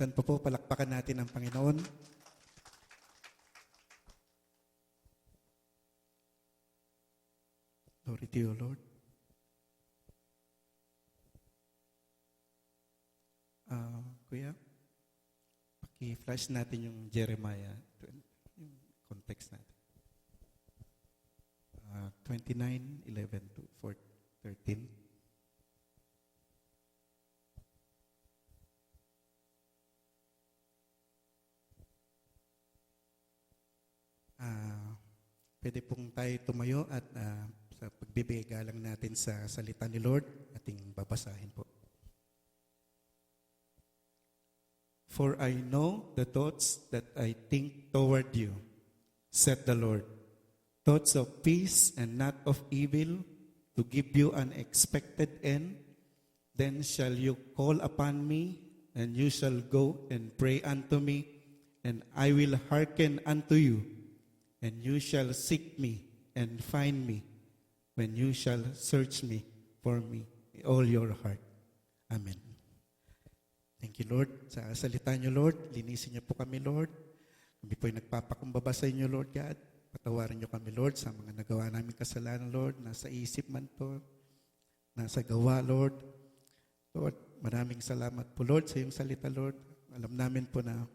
Minsan po palakpakan natin ang Panginoon. Glory to you, Lord. Kuya, paki-flash natin yung Jeremiah, yung context natin. 29:11 to 13. Pwede pong tayo tumayo at sa pagbibigay galang natin sa salita ni Lord, ating babasahin po. For I know the thoughts that I think toward you, said the Lord, thoughts of peace and not of evil, to give you an expected end. Then shall you call upon me, and you shall go and pray unto me, and I will hearken unto you. And you shall seek me and find me when you shall search me for me with all your heart. Amen. Thank you, Lord. Sa salita niyo, Lord, linisin niyo po kami, Lord. Kami po ay nagpapakumbaba sa inyo, Lord God. Patawarin niyo kami, Lord, sa mga nagawa namin kasalanan, Lord. Nasa isip man to, nasa gawa, Lord. Lord, maraming salamat po, Lord, sa iyong salita, Lord. Alam namin po na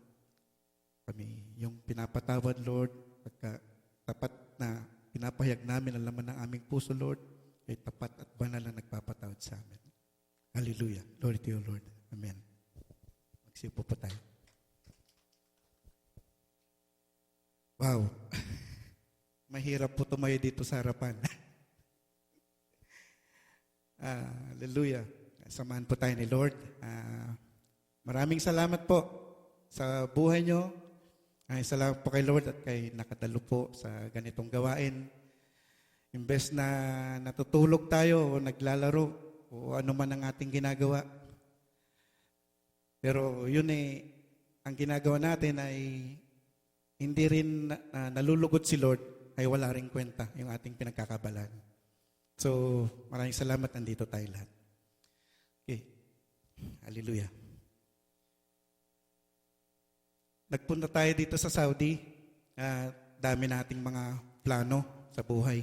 kami yung pinapatawad, Lord, pagka tapat na pinapahayag namin ang laman ng aming puso, Lord, ay tapat at banal na nagpapatawad sa amin. Hallelujah. Glory to you, Lord. Amen. Magsipo po tayo. Wow. Mahirap po tumayo dito sa harapan. Hallelujah. Samahan po tayo ni Lord. Maraming salamat po sa buhay nyo. Salamat po kay Lord at kay nakadalo po sa ganitong gawain. Imbes na natutulog tayo o naglalaro o ano man ang ating ginagawa. Pero yun ang ginagawa natin ay hindi rin nalulugod si Lord, ay wala rin kwenta yung ating pinagkakabalan. So, maraming salamat, nandito tayo lahat. Okay. Hallelujah. Nagpunta tayo dito sa Saudi. Dami nating mga plano sa buhay.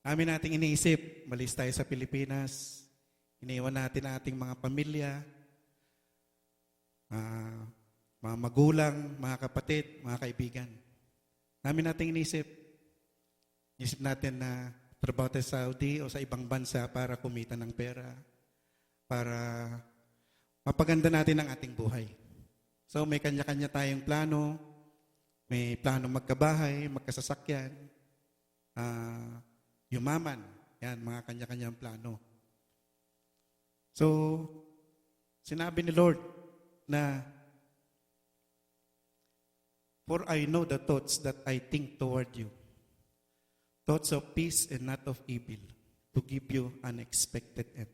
Dami nating iniisip. Malis tayo sa Pilipinas. Iniwan natin ang ating mga pamilya, mga magulang, mga kapatid, mga kaibigan. Dami nating iniisip. Isip natin na trabaho tayo sa Saudi o sa ibang bansa para kumita ng pera, para mapaganda natin ang ating buhay. So may kanya-kanya tayong plano, may plano magkabahay, magkasasakyan, yumaman, yan, mga kanya-kanyang plano. So, sinabi ni Lord na, for I know the thoughts that I think toward you, thoughts of peace and not of evil, to give you an expected end.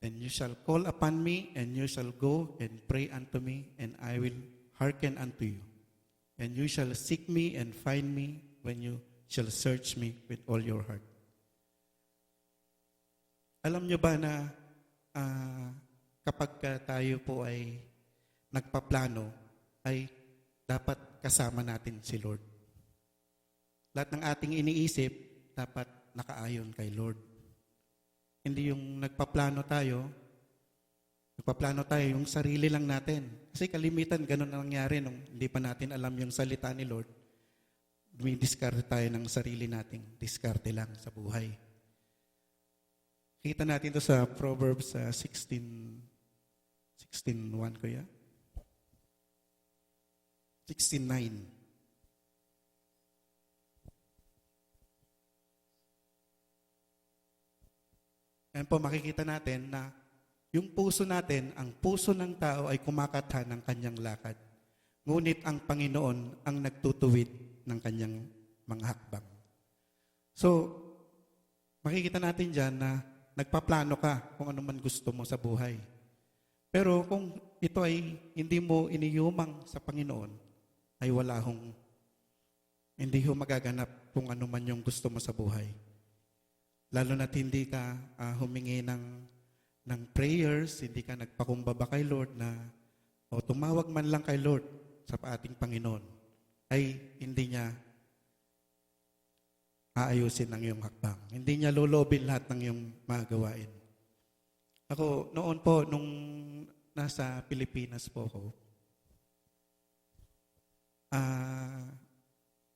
And you shall call upon me, and you shall go and pray unto me, and I will hearken unto you. And you shall seek me and find me when you shall search me with all your heart. Alam nyo ba na kapag tayo po ay nagpaplano, ay dapat kasama natin si Lord. Lahat ng ating iniisip, dapat nakaayon kay Lord. Hindi yung nagpaplano tayo yung sarili lang natin. Kasi kalimitan, ganun ang nangyari nung hindi pa natin alam yung salita ni Lord. Dumidiskarte tayo ng sarili nating diskarte lang sa buhay. Kita natin ito sa Proverbs 16:1, kuya. 16:9. Ayan po, makikita natin na yung puso natin, ang puso ng tao ay kumakatha ng kanyang lakad. Ngunit ang Panginoon ang nagtutuwid ng kanyang mga hakbang. So, makikita natin dyan na nagpaplano ka kung ano man gusto mo sa buhay. Pero kung ito ay hindi mo iniyumang sa Panginoon, ay hindi ho magaganap kung ano man yung gusto mo sa buhay. Lalo na't hindi ka humingi ng ng prayers, hindi ka nagpakumbaba kay Lord na o tumawag man lang kay Lord sa ating Panginoon, ay hindi niya aayusin ang iyong hakbang. Hindi niya lolobin lahat ng iyong mga gawain. Ako, noon po, nung nasa Pilipinas po ako,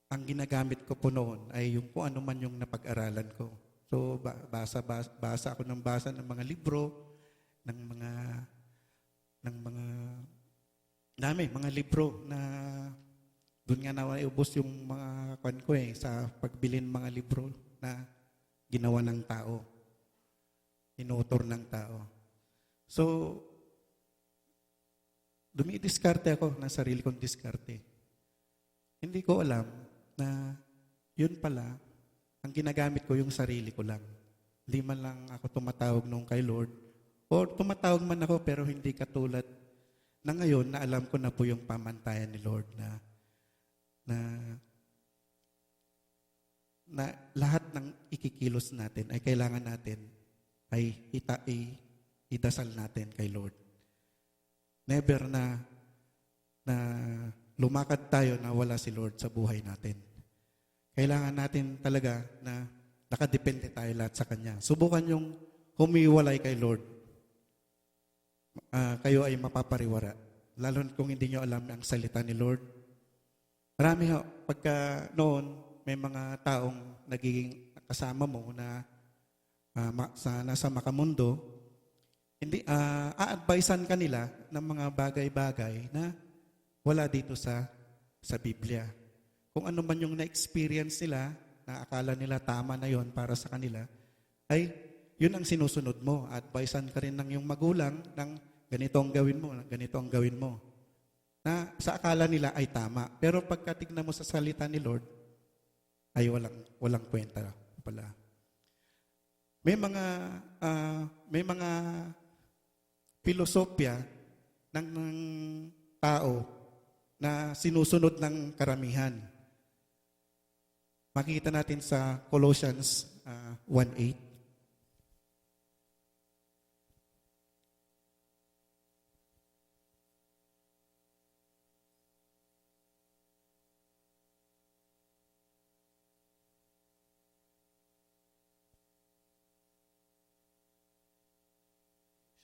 ang ginagamit ko po noon ay yung kung ano man yung napag-aralan ko. So, basa ako ng basa ng mga libro, ng mga libro na doon nga naubos yung mga kwan ko sa pagbilin mga libro na ginawa ng tao. Inutor ng tao. So, dumidiskarte ako ng sarili kong diskarte. Hindi ko alam na yun pala, ang ginagamit ko yung sarili ko lang. Hindi man lang ako tumatawag nung kay Lord. O tumatawag man ako pero hindi katulad na ngayon na alam ko na po yung pamantayan ni Lord na lahat ng ikikilos natin ay kailangan natin ay idasal natin kay Lord. Never na lumakad tayo na wala si Lord sa buhay natin. Kailangan natin talaga na nakadepende tayo lahat sa Kanya. Subukan yung humiwalay kay Lord. Kayo ay mapapariwara. Lalo kung hindi nyo alam ang salita ni Lord. Marami pagka noon, may mga taong nagiging kasama mo na nasa makamundo, hindi a-advisean kanila ng mga bagay-bagay na wala dito sa Biblia. Kung ano man yung na-experience nila, na akala nila tama na yon para sa kanila, ay yun ang sinusunod mo. Advisean ka rin ng yung magulang ng ganito ang gawin mo, ganito ang gawin mo. Na sa akala nila ay tama. Pero pagka tignan mo sa salita ni Lord, ay walang kwenta pala. May mga filosofya ng tao na sinusunod ng karamihan. Makikita natin sa Colossians 1:8.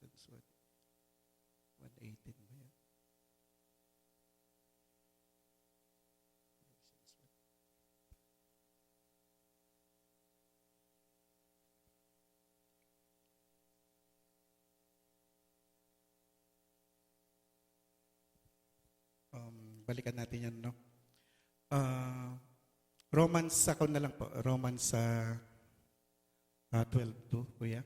Colossians 1:18 ba yan? Balikan natin yan, no? Romans, ako na lang po. Romans 12:2, kuya.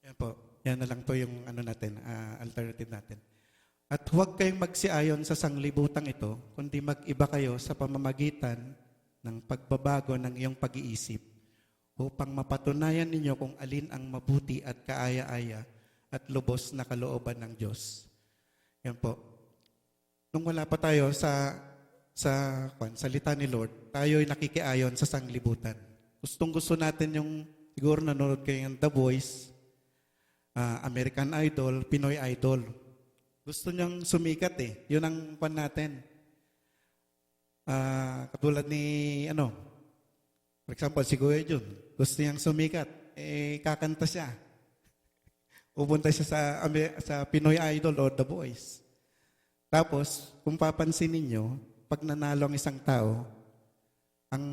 Yan po. Yan na lang po yung alternative natin. At huwag kayong magsiayon sa sanglibutang ito, kundi mag-iba kayo sa pamamagitan ng pagbabago ng iyong pag-iisip upang mapatunayan ninyo kung alin ang mabuti at kaaya-aya at lubos na kalooban ng Diyos. Yan po. Nung wala pa tayo sa salita ni Lord, tayo ay nakikiayon sa sanglibutan. Gustong-gusto natin yung, siguro nanonood kayo ng The Voice, American Idol, Pinoy Idol. Gusto niyang sumikat Yun ang pan natin. Katulad ni, for example, si Kuya Jun, gusto niyang sumikat, kakanta siya. Pupunta siya sa Pinoy Idol or The Voice. Tapos, kung papansin ninyo, pag nanalo ang isang tao, ang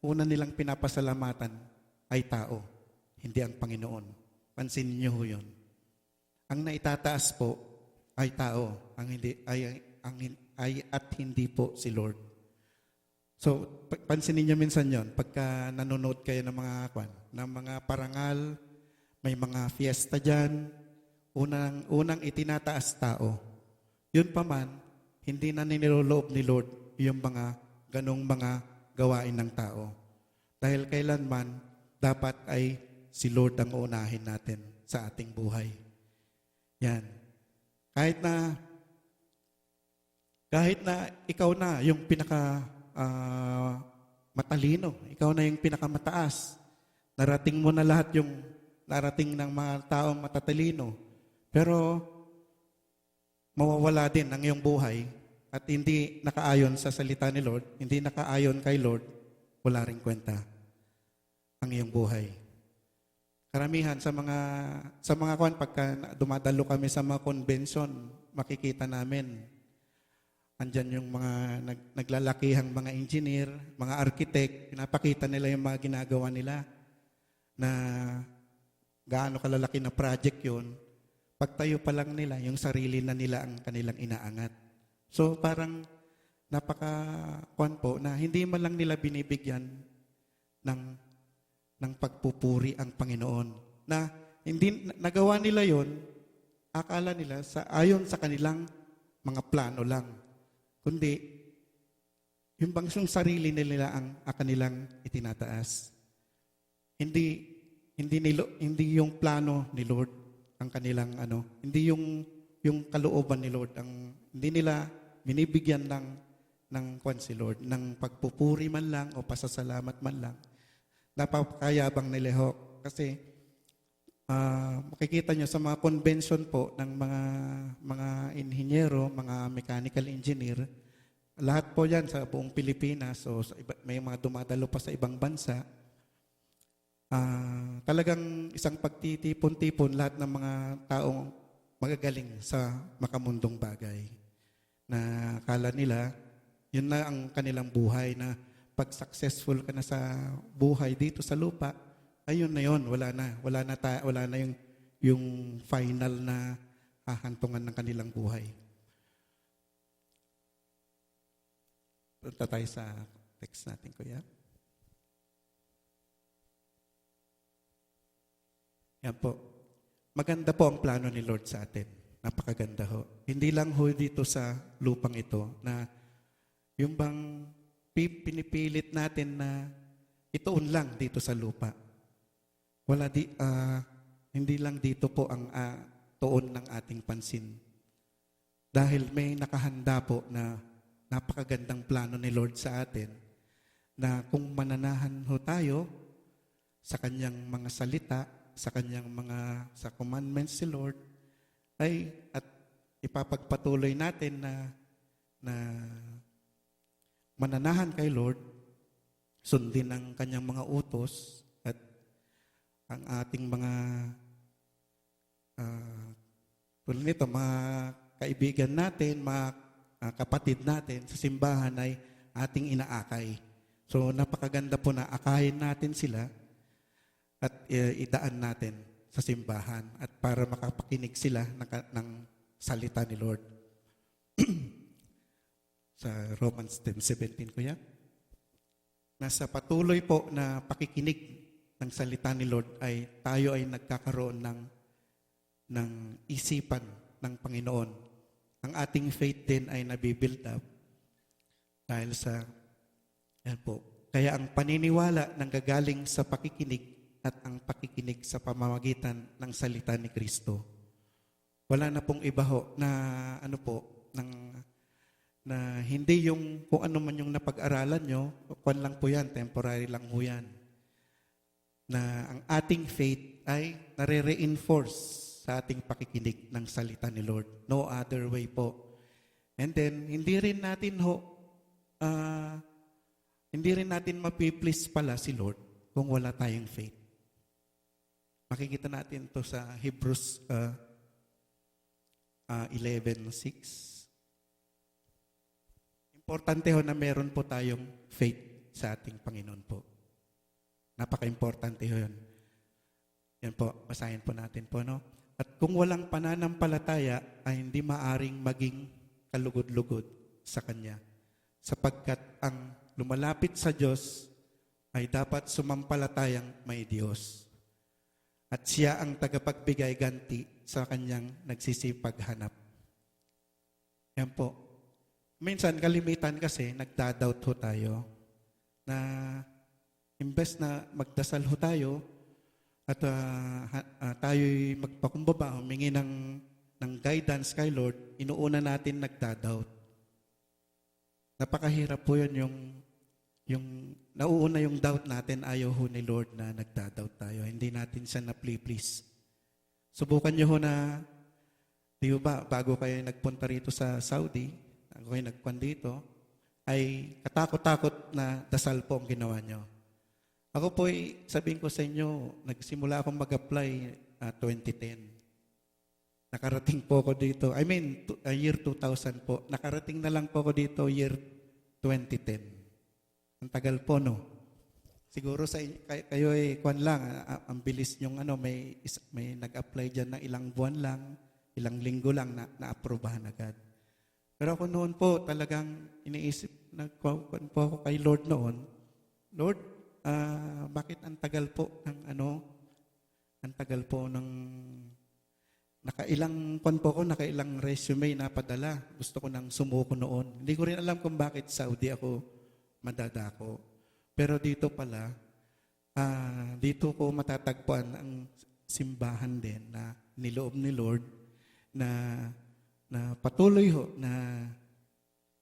una nilang pinapasalamatan ay tao, hindi ang Panginoon. Pansin niyo yun. Ang naitataas po ay tao, at hindi po si Lord. So, pansinin niyo minsan yon pagka nanonood kayo ng mga parangal, may mga fiesta dyan, unang itinataas tao. Yun pa man, hindi na niloloob ni Lord yung mga ganong mga gawain ng tao. Dahil kailanman, dapat ay si Lord ang uunahin natin sa ating buhay. Yan. Kahit na Kahit na ikaw na yung matalino, ikaw na yung pinakamataas, narating mo na lahat yung narating ng mga taong matatalino, pero mawawala din ang iyong buhay at hindi nakaayon sa salita ni Lord, hindi nakaayon kay Lord, wala ring kwenta ang iyong buhay. Karamihan sa mga kwan, pagka dumadalo kami sa mga convention, makikita namin, andyan yung mga naglalakihang mga engineer, mga architect, pinapakita nila yung mga ginagawa nila na gaano kalalaki na project yun. Pagtayo pa lang nila, yung sarili na nila ang kanilang inaangat. So parang napaka-kwan po na hindi man lang nila binibigyan ng pagpupuri ang Panginoon. Na hindi nagawa nila yon, akala nila ayon sa kanilang mga plano lang. Kundi yung bangsong sarili nila ang kanilang itinataas. Hindi yung plano ni Lord ang kanilang hindi yung kalooban ni Lord ang hindi nila binibigyan ng kwan si Lord, ng pagpupuri man lang o pasasalamat man lang. Napakayabang nila ho. Kasi makikita nyo sa mga convention po ng mga inhinyero, mga mechanical engineer, lahat po yan sa buong Pilipinas o may mga dumadalo pa sa ibang bansa. Talagang isang pagtitipon-tipon lahat ng mga taong magagaling sa makamundong bagay. Na akala nila, yun na ang kanilang buhay na pag successful ka na sa buhay dito sa lupa, ayun na yun, wala na yung final na hahantungan ng kanilang buhay. Punta tayo sa text natin, Kuya. Yan po. Maganda po ang plano ni Lord sa atin. Napakaganda ho. Hindi lang ho dito sa lupang ito na yung bang pinipilit natin na ituon lang dito sa lupa. Hindi lang dito po ang tuon ng ating pansin. Dahil may nakahanda po na napakagandang plano ni Lord sa atin na kung mananahan ho tayo sa kanyang mga salita, sa commandments si Lord, at ipapagpatuloy natin na mananahan kay Lord, sundin ang kanyang mga utos at ang ating mga tulad nito, mga kaibigan natin, mga kapatid natin sa simbahan ay ating inaakay. So napakaganda po na akayin natin sila at idaan natin sa simbahan at para makapakinig sila ng salita ni Lord. Sa Romans 10:17 ko yan. Nasa patuloy po na pakikinig ng salita ni Lord ay tayo ay nagkakaroon ng isipan ng Panginoon. Ang ating faith din ay nabibuild up dahil sa yan po. Kaya ang paniniwala ng gagaling sa pakikinig at ang pakikinig sa pamamagitan ng salita ni Kristo. Wala na pong iba ho na na hindi yung kung ano man yung napag-aralan nyo, kwan lang po yan, temporary lang po yan. Na ang ating faith ay nare-reinforce sa ating pakikinig ng salita ni Lord. No other way po. And then, hindi rin natin mapiplease pala si Lord kung wala tayong faith. Makikita natin to sa Hebrews 11:6. Importante ho na meron po tayong faith sa ating Panginoon po. Napaka-importante ho yun. Yan po, basahin po natin po, no? At kung walang pananampalataya, ay hindi maaring maging kalugod-lugod sa Kanya. Sapagkat ang lumalapit sa Diyos ay dapat sumampalatayang may Diyos. At siya ang tagapagbigay ganti sa kanyang nagsisipaghanap. Yan po. Minsan, kalimitan kasi, nagdadoubt ho tayo na imbes na magdasal ho tayo at tayo'y magpakumbaba, humingi ng guidance kay Lord, inuuna natin nagdadoubt. napakahirap po yun yung nauuna yung doubt natin, ayaw ho ni Lord na nagda-doubt tayo. Hindi natin siya na-please. Subukan nyo ho na, di ba, bago kayo nagpunta rito sa Saudi, bago kayo nagpunta dito, ay katakot-takot na dasal po ang ginawa nyo. Ako po, sabihin ko sa inyo, nagsimula akong mag-apply 2010. Nakarating po ako dito, year 2000 po. Nakarating na lang po ako dito year 2010. Ang tagal po, no? Siguro kayo kwan lang, ang bilis yung may nag-apply dyan ng ilang buwan lang, ilang linggo lang na-aprobahan agad. Pero ako noon po talagang iniisip, nagkwan po ako kay Lord noon, Lord, bakit ang tagal po ang tagal po ng nakailang resume na padala. Gusto ko nang sumuko noon. Hindi ko rin alam kung bakit Saudi ako madadako. Pero dito pala, dito ko matatagpuan ang simbahan din na niloob ni Lord na patuloy ho na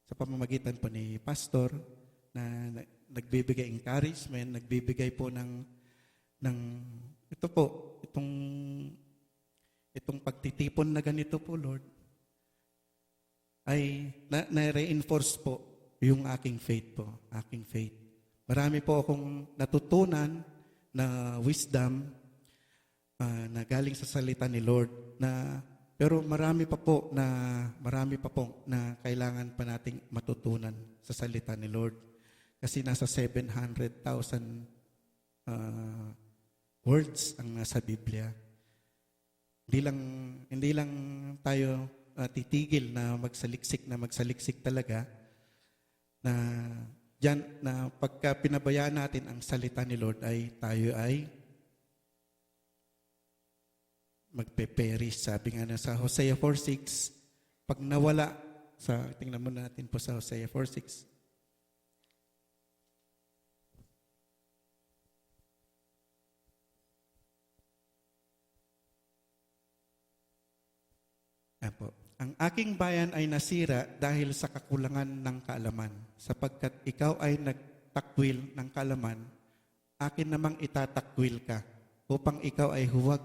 sa pamamagitan po ni pastor na nagbibigay encouragement, nagbibigay po ng itong pagtitipon na ganito po, Lord, ay na-reinforce po yung aking faith. Marami po akong natutunan na wisdom na galing sa salita ni Lord pero marami pa po na kailangan pa nating matutunan sa salita ni Lord. Kasi nasa 700,000 words ang nasa Biblia. Hindi lang tayo titigil na magsaliksik talaga na pagka pinabayaan natin ang salita ni Lord ay tayo ay magpe-perish. Sabi nga na sa Hosea 4:6, pag nawala tingnan muna natin po sa Hosea 4:6. Ang aking bayan ay nasira dahil sa kakulangan ng kaalaman. Sapagkat ikaw ay nagtakwil ng kaalaman, akin namang itatakwil ka, upang ikaw ay huwag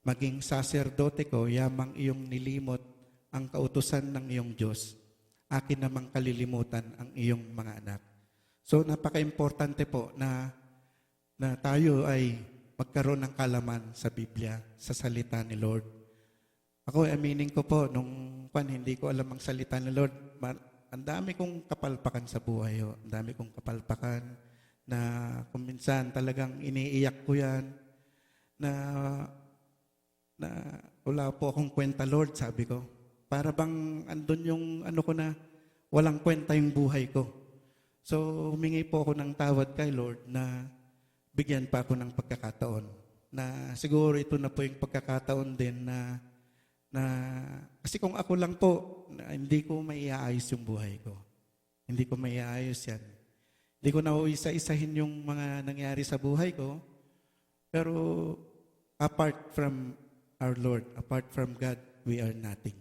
maging saserdote ko, yamang iyong nilimot ang kautusan ng iyong Diyos. Akin namang kalilimutan ang iyong mga anak. So napaka-importante po na tayo ay magkaroon ng kaalaman sa Biblia, sa salita ni Lord. Ako, aminin ko po, hindi ko alam ang salita ni Lord, ang dami kong kapalpakan sa buhay. Ang dami kong kapalpakan na kung minsan talagang iniiyak ko yan, na wala po akong kwenta, Lord, sabi ko. Para bang andun yung ko na walang kwenta yung buhay ko. So, humingi po ako ng tawad kay Lord na bigyan pa ako ng pagkakataon. Na siguro ito na po yung pagkakataon din na kasi kung ako lang po, hindi ko maiaayos yung buhay ko. Hindi ko maiaayos yan. Hindi ko na isa-isahin yung mga nangyari sa buhay ko. Pero apart from our Lord, apart from God, we are nothing.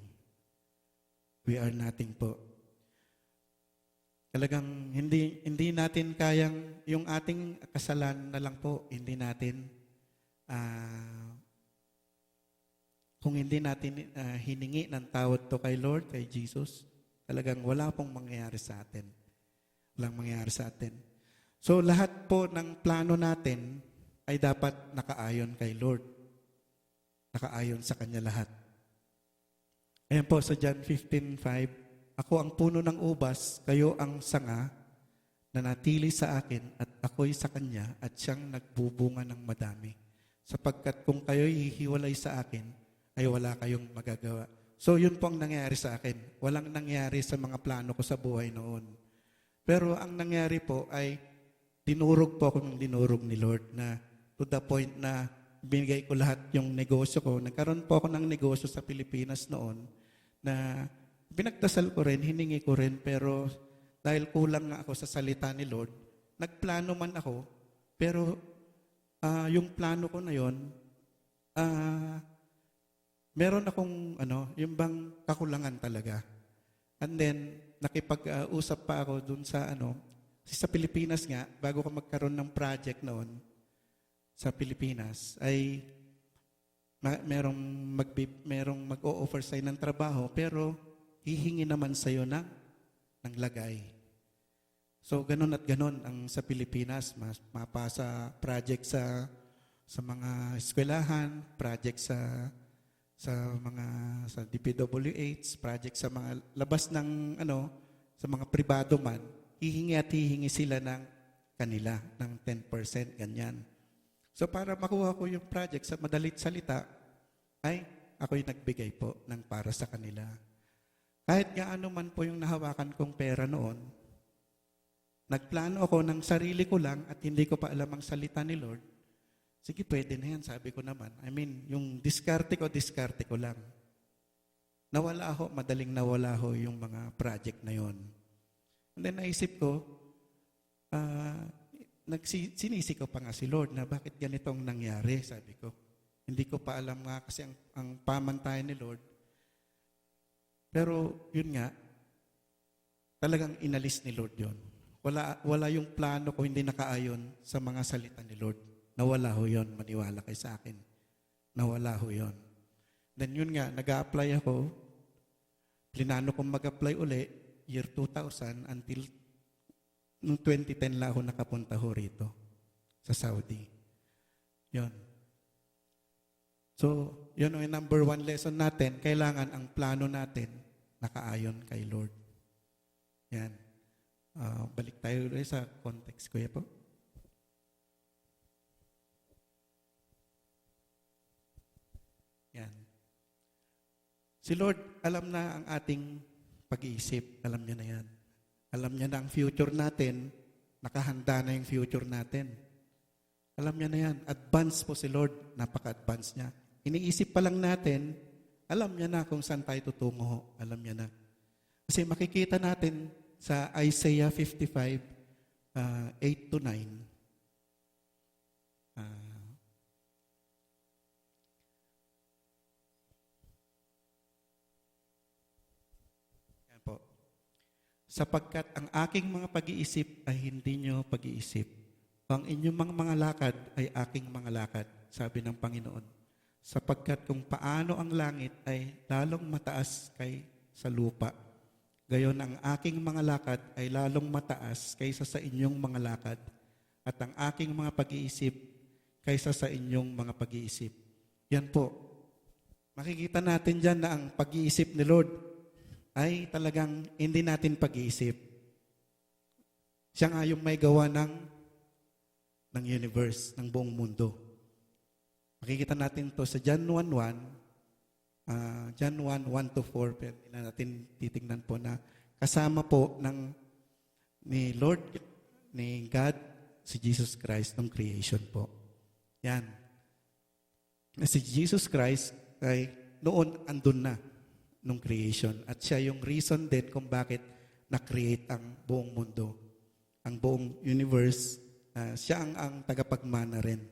We are nothing po. Talagang hindi natin kayang, yung ating kasalanan na lang po, hindi natin kung hindi natin hiningi ng tawad to kay Lord, kay Jesus, talagang wala pong mangyayari sa atin. Walang mangyayari sa atin. So lahat po ng plano natin ay dapat nakaayon kay Lord. Nakaayon sa Kanya lahat. Ayan po sa John 15:5, ako ang puno ng ubas, kayo ang sanga na natili sa akin at ako'y sa Kanya at siyang nagbubunga ng madami. Sapagkat kung kayo'y hihiwalay sa akin, ay wala kayong magagawa. So yun po ang nangyari sa akin. Walang nangyari sa mga plano ko sa buhay noon. Pero ang nangyari po ay dinurog po ako ng dinurog ni Lord na to the point na binigay ko lahat yung negosyo ko. Nagkaroon po ako ng negosyo sa Pilipinas noon na pinagdasal ko rin, hiningi ko rin, pero dahil kulang nga ako sa salita ni Lord, nagplano man ako, pero yung plano ko na yon, meron akong yung bang kakulangan talaga. And then, nakipag-usap pa ako dun sa kasi sa Pilipinas nga, bago ka magkaroon ng project noon sa Pilipinas, ay merong mag-o-offer sa'yo ng trabaho, pero hihingi naman sa'yo ng lagay. So, ganun at ganun ang sa Pilipinas, mapasa project sa mga eskwelahan, project sa DPWH, project sa mga labas ng sa mga pribado man, hihingi sila ng kanila ng 10%, ganyan. So para makuha ko yung project sa madalit salita, ay ako'y nagbigay po ng para sa kanila. Kahit gaano man po yung nahawakan kong pera noon, nagplano ako ng sarili ko lang at hindi ko pa alam ang salita ni Lord. Sige, pwede na yan, sabi ko naman. I mean, yung diskarte ko lang. Madaling nawala ho yung mga project na yon. And then naisip ko, sinisik ko pa nga si Lord na bakit ganitong nangyari, sabi ko. Hindi ko pa alam nga kasi ang pamantayan ni Lord. Pero yun nga, talagang inalis ni Lord yon. Wala yung plano ko hindi nakaayon sa mga salita ni Lord. Nawala ho yun, maniwala kayo sa akin. Nawala ho yun. Then yun nga, nag-a-apply ako. Plinano kong mag-apply uli, year 2000, until noong 2010 lang ako nakapunta ho rito sa Saudi. Yun. So, yun ang number one lesson natin. Kailangan ang plano natin nakaayon kay Lord. Yan. Balik tayo ulit sa context, kuya po. Yan. Si Lord, alam na ang ating pag-iisip. Alam niya na yan. Alam niya na ang future natin. Nakahanda na yung future natin. Alam niya na yan. Advance po si Lord. Napaka-advance niya. Iniisip pa lang natin, alam niya na kung saan tayo tutungo. Alam niya na. Kasi makikita natin sa Isaiah 55, 8 to 9, sapagkat ang aking mga pag-iisip ay hindi nyo pag-iisip. Ang inyong mga lakad ay aking mga lakad, sabi ng Panginoon. Sapagkat kung paano ang langit ay lalong mataas kay sa lupa, gayon ang aking mga lakad ay lalong mataas kaysa sa inyong mga lakad, at ang aking mga pag-iisip kaysa sa inyong mga pag-iisip. Yan po. Makikita natin dyan na ang pag-iisip ni Lord ay talagang hindi natin pag-iisip. Siya nga yung may gawa ng universe, ng buong mundo. Makikita natin to sa John 1:1, John 1:1 to 4, pero natin titingnan po na kasama po ni Lord, ni God, si Jesus Christ ng creation po. Yan. Si Jesus Christ ay noon andun na nung creation. At siya yung reason din kung bakit na-create ang buong mundo. Ang buong universe, siya ang tagapagmana rin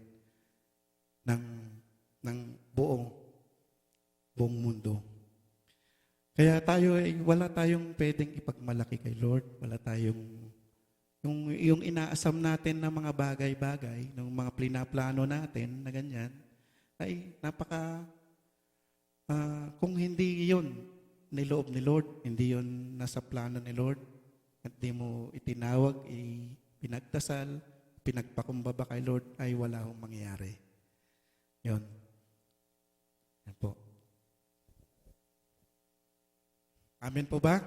ng buong mundo. Kaya tayo ay wala tayong pwedeng ipagmalaki kay Lord. Wala tayong yung inaasam natin na mga bagay-bagay, ng mga plano natin na ganyan, ay kung hindi yun niloob ni Lord, hindi yun nasa plano ni Lord, at di mo itinawag, pinagdasal, pinagpakumbaba kay Lord, ay wala hong mangyayari. Yun. Yan po. Amen po ba?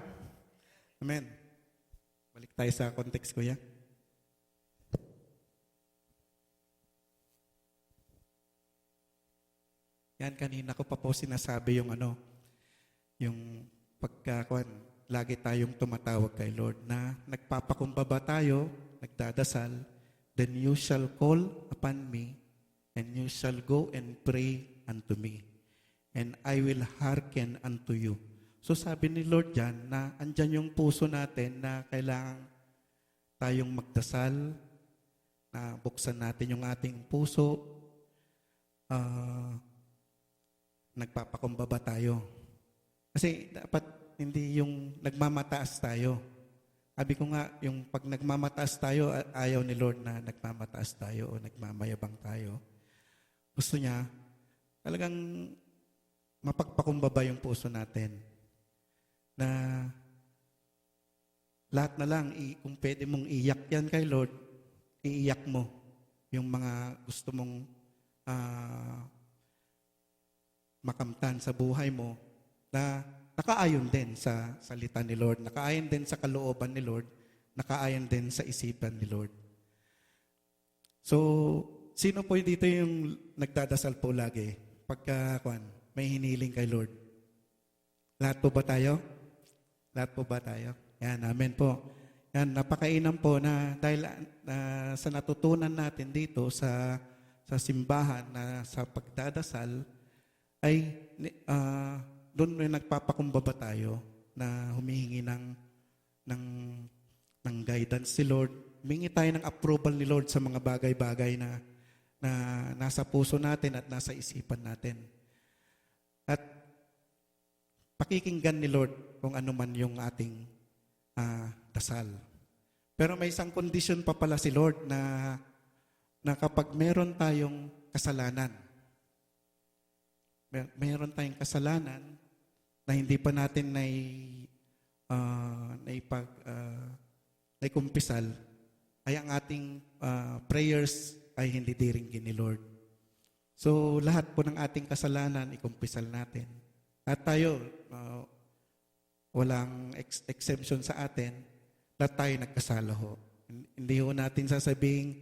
Amen. Balik tayo sa context, kuya. Yan, kanina ko pa po sinasabi yung lagi tayong tumatawag kay Lord na nagpapakumbaba tayo, nagdadasal, then you shall call upon me, and you shall go and pray unto me, and I will hearken unto you. So sabi ni Lord dyan na andyan yung puso natin na kailangan tayong magdasal, na buksan natin yung ating puso, nagpapakumbaba tayo. Kasi dapat hindi yung nagmamataas tayo. Sabi ko nga, yung pag nagmamataas tayo, ayaw ni Lord na nagmamataas tayo o nagmamayabang tayo. Gusto niya, talagang mapagpakumbaba yung puso natin. Na lahat na lang, kung pwede mong iyak yan kay Lord, iiyak mo yung mga gusto mong makamtan sa buhay mo na nakaayon din sa salita ni Lord, nakaayon din sa kalooban ni Lord, nakaayon din sa isipan ni Lord. So, sino po dito yung nagdadasal po lagi pagka may hiniling kay Lord? Lahat po ba tayo? Lahat po ba tayo? Yan, amen po. Yan, napakainam po na dahil sa natutunan natin dito sa simbahan na sa pagdadasal ay doon may nagpapakumbaba tayo na humihingi ng guidance si Lord. Humingi tayo ng approval ni Lord sa mga bagay-bagay na nasa puso natin at nasa isipan natin. At pakikinggan ni Lord kung ano man yung ating dasal. Pero may isang condition pa pala si Lord na kapag meron tayong kasalanan, meron tayong kasalanan na hindi pa natin naikumpisal, ay ang ating prayers ay hindi diringgin ni Lord. So, lahat po ng ating kasalanan, ikumpisal natin. At tayo, walang exemption sa atin, lahat tayo nagkasala ho. Hindi ho natin sasabing,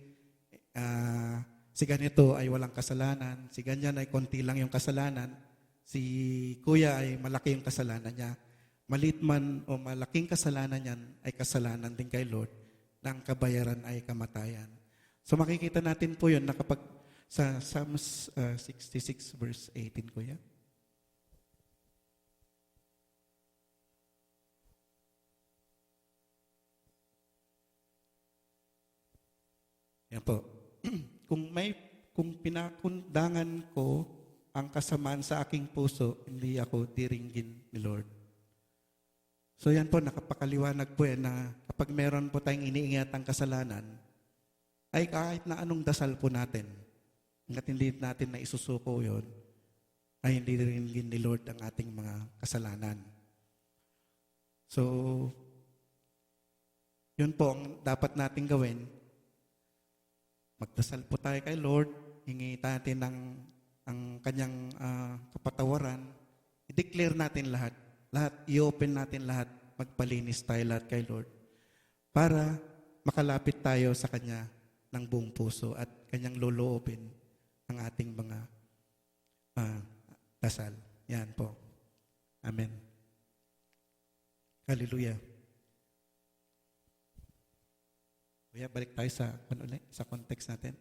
si ganito ay walang kasalanan, si ganyan ay konti lang yung kasalanan, si kuya ay malaki yung kasalanan niya. Malit man o malaking kasalanan niyan ay kasalanan din kay Lord, na ang kabayaran ay kamatayan. So makikita natin po yun na kapag sa Psalms 66 verse 18, kuya. Yan po. Kung pinakundangan ko ang kasamaan sa aking puso, hindi ako diringgin ni Lord. So yan po, nakapakaliwanag po yan na kapag meron po tayong iniingatang kasalanan, ay kahit na anong dasal po natin, hanggat hindi natin na isusuko yun, ay hindi diringgin ni Lord ang ating mga kasalanan. So, yun po ang dapat nating gawin. Magdasal po tayo kay Lord, hingi natin ang kanyang kapatawaran, i-declare natin lahat, i-open natin lahat, magpalinis tayo lahat kay Lord, para makalapit tayo sa Kanya ng buong puso at Kanyang loloobin ang ating mga dasal. Yan po. Amen. Hallelujah. Kaya balik tayo sa context natin.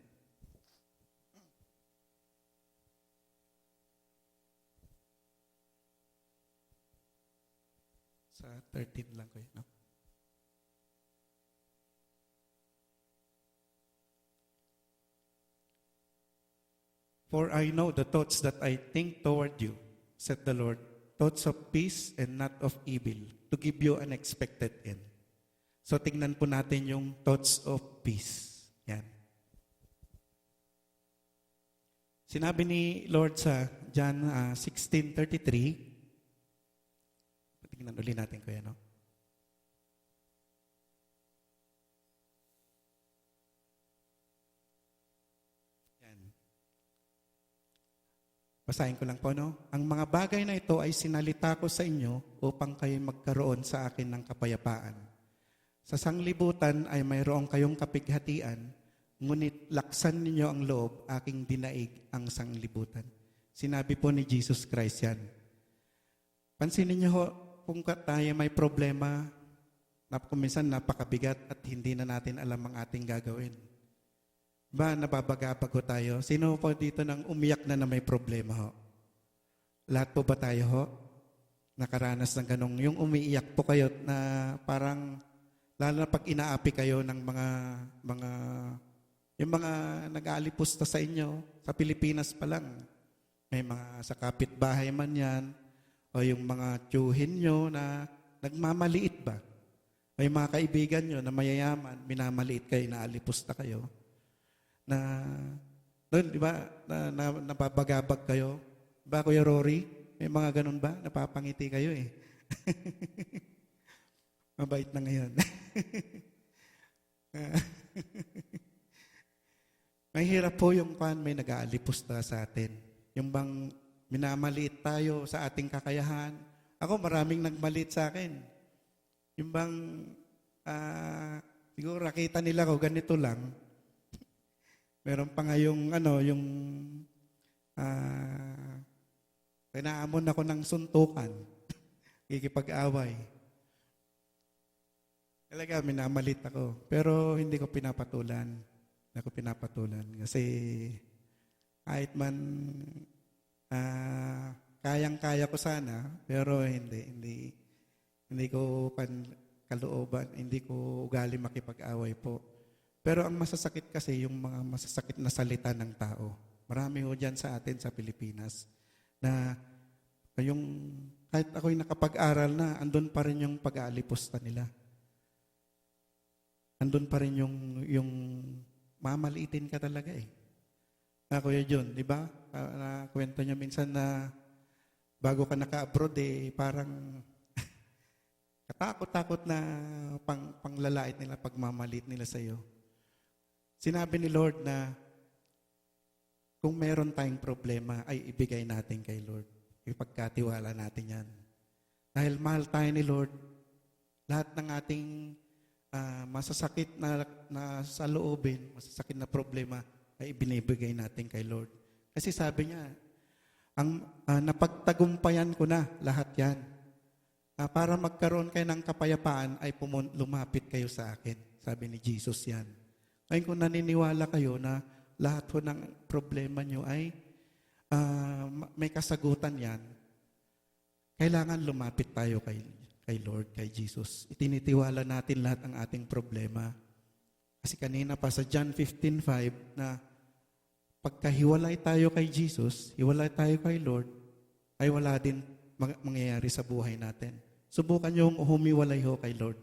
Sa 13 lang ko no? For I know the thoughts that I think toward you, said the Lord, thoughts of peace and not of evil, to give you an expected end. So, tingnan po natin yung thoughts of peace. Yan. Sinabi ni Lord sa John 16:33, tingnan ulit natin ko yan, no? Yan. Basahin ko lang po, no? Ang mga bagay na ito ay sinalita ko sa inyo upang kayo magkaroon sa akin ng kapayapaan. Sa sanglibutan ay mayroong kayong kapighatian, ngunit laksan ninyo ang loob, aking dinaig ang sanglibutan. Sinabi po ni Jesus Christ yan. Pansinin niyo ho, kung tayo may problema, kung minsan napakabigat at hindi na natin alam ang ating gagawin. Ba, nababagabag ho tayo? Sino po dito nang umiyak na may problema ho? Lahat po ba tayo ho? Nakaranas ng ganong, yung umiiyak po kayo na parang, lalo na pag inaapi kayo ng yung mga nag-aalipusta sa inyo, sa Pilipinas pa lang, may mga sa kapitbahay man yan, O yung mga tiyuhin nyo na nagmamaliit ba? O yung mga kaibigan nyo na mayayaman, minamaliit kayo, inaalipusta kayo. Na, doon, di ba, napabagabag kayo. Ba, Kuya Rory? May mga ganun ba? Napapangiti kayo eh. Mabait na ngayon. Mahirap po yung may nag-aalipusta sa atin. Yung bang minamaliit tayo sa ating kakayahan. Ako, maraming nagmaliit sa akin. Yung bang, siguro nakita nila ko, ganito lang. Meron pa nga yung, pinaamon ako ng suntukan. Kikipag-away. Talaga, minamalit ako. Pero hindi ko pinapatulan. Hindi ko pinapatulan. Kasi kahit man kayang-kaya ko sana, pero hindi ko kalooban, hindi ko ugali makipag-away po. Pero ang masasakit kasi, yung mga masasakit na salita ng tao. Marami ho dyan sa atin sa Pilipinas na yung kahit ako'y nakapag-aral na, andun pa rin yung pag-aalipusta nila. Andun pa rin yung mamaliitin ka talaga eh. Kuya John, di ba? Nakwento niya minsan na bago ka naka-abroad eh, parang katakot-takot na panglalait nila, pagmamaliit nila sa iyo. Sinabi ni Lord na kung meron tayong problema, ay ibigay natin kay Lord. Ipagkatiwala natin yan. Dahil mahal tayo ni Lord, lahat ng ating masasakit na sa loobin, masasakit na problema, ay ibinibigay natin kay Lord. Kasi sabi niya, napagtagumpayan ko na lahat yan. Para magkaroon kayo ng kapayapaan, ay lumapit kayo sa akin. Sabi ni Jesus yan. Ngayon kung naniniwala kayo na lahat ho ng problema nyo ay may kasagutan yan, kailangan lumapit tayo kay Lord, kay Jesus. Itinitiwala natin lahat ang ating problema. Kasi kanina pa sa John 15:5 na pagkahiwalay tayo kay Jesus, hiwalay tayo kay Lord, ay wala din mangyayari sa buhay natin. Subukan yung humiwalay ho kay Lord.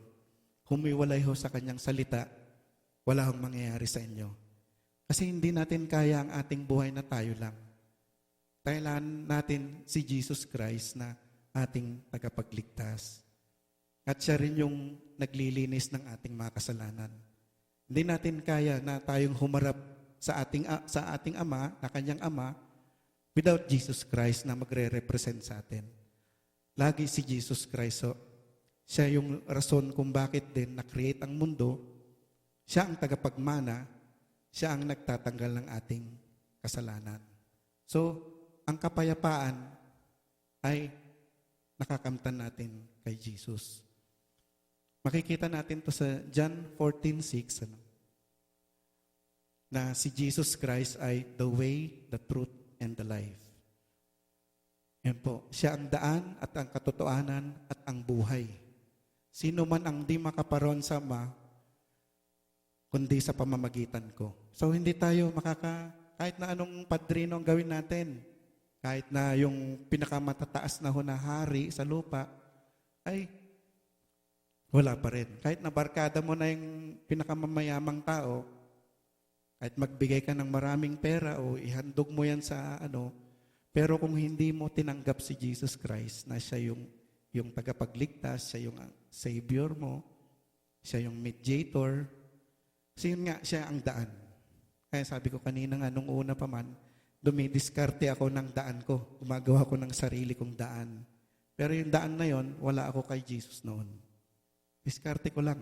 Humiwalay ho sa kanyang salita, wala hong mangyayari sa inyo. Kasi hindi natin kaya ang ating buhay na tayo lang. Kailangan natin si Jesus Christ na ating tagapagligtas. At siya rin yung naglilinis ng ating mga kasalanan. Hindi natin kaya na tayong humarap sa ating Ama, na kanyang Ama, without Jesus Christ na magre-represent sa atin. Lagi si Jesus Christ. So, siya yung rason kung bakit din na-create ang mundo. Siya ang tagapagmana. Siya ang nagtatanggal ng ating kasalanan. So, ang kapayapaan ay nakakamtan natin kay Jesus. Makikita natin to sa John 14:6 na si Jesus Christ ay the way, the truth, and the life. Yan po, siya ang daan at ang katotohanan at ang buhay. Sino man ang di makaparoon sa Ama, kundi sa pamamagitan ko. So hindi tayo kahit na anong padrino ang gawin natin, kahit na yung pinakamatataas na hunahari sa lupa, ay wala pa rin. Kahit na barkada mo na yung pinakamamayamang tao, kahit magbigay ka ng maraming pera o ihandog mo yan sa pero kung hindi mo tinanggap si Jesus Christ na siya yung tagapagligtas, siya yung Savior mo, siya yung mediator, kasi yun nga, siya ang daan. Kaya sabi ko kanina nga, nung una pa man, dumidiskarte ako ng daan ko. Gumagawa ko ng sarili kong daan. Pero yung daan na yon, wala ako kay Jesus noon. Diskarte ko lang.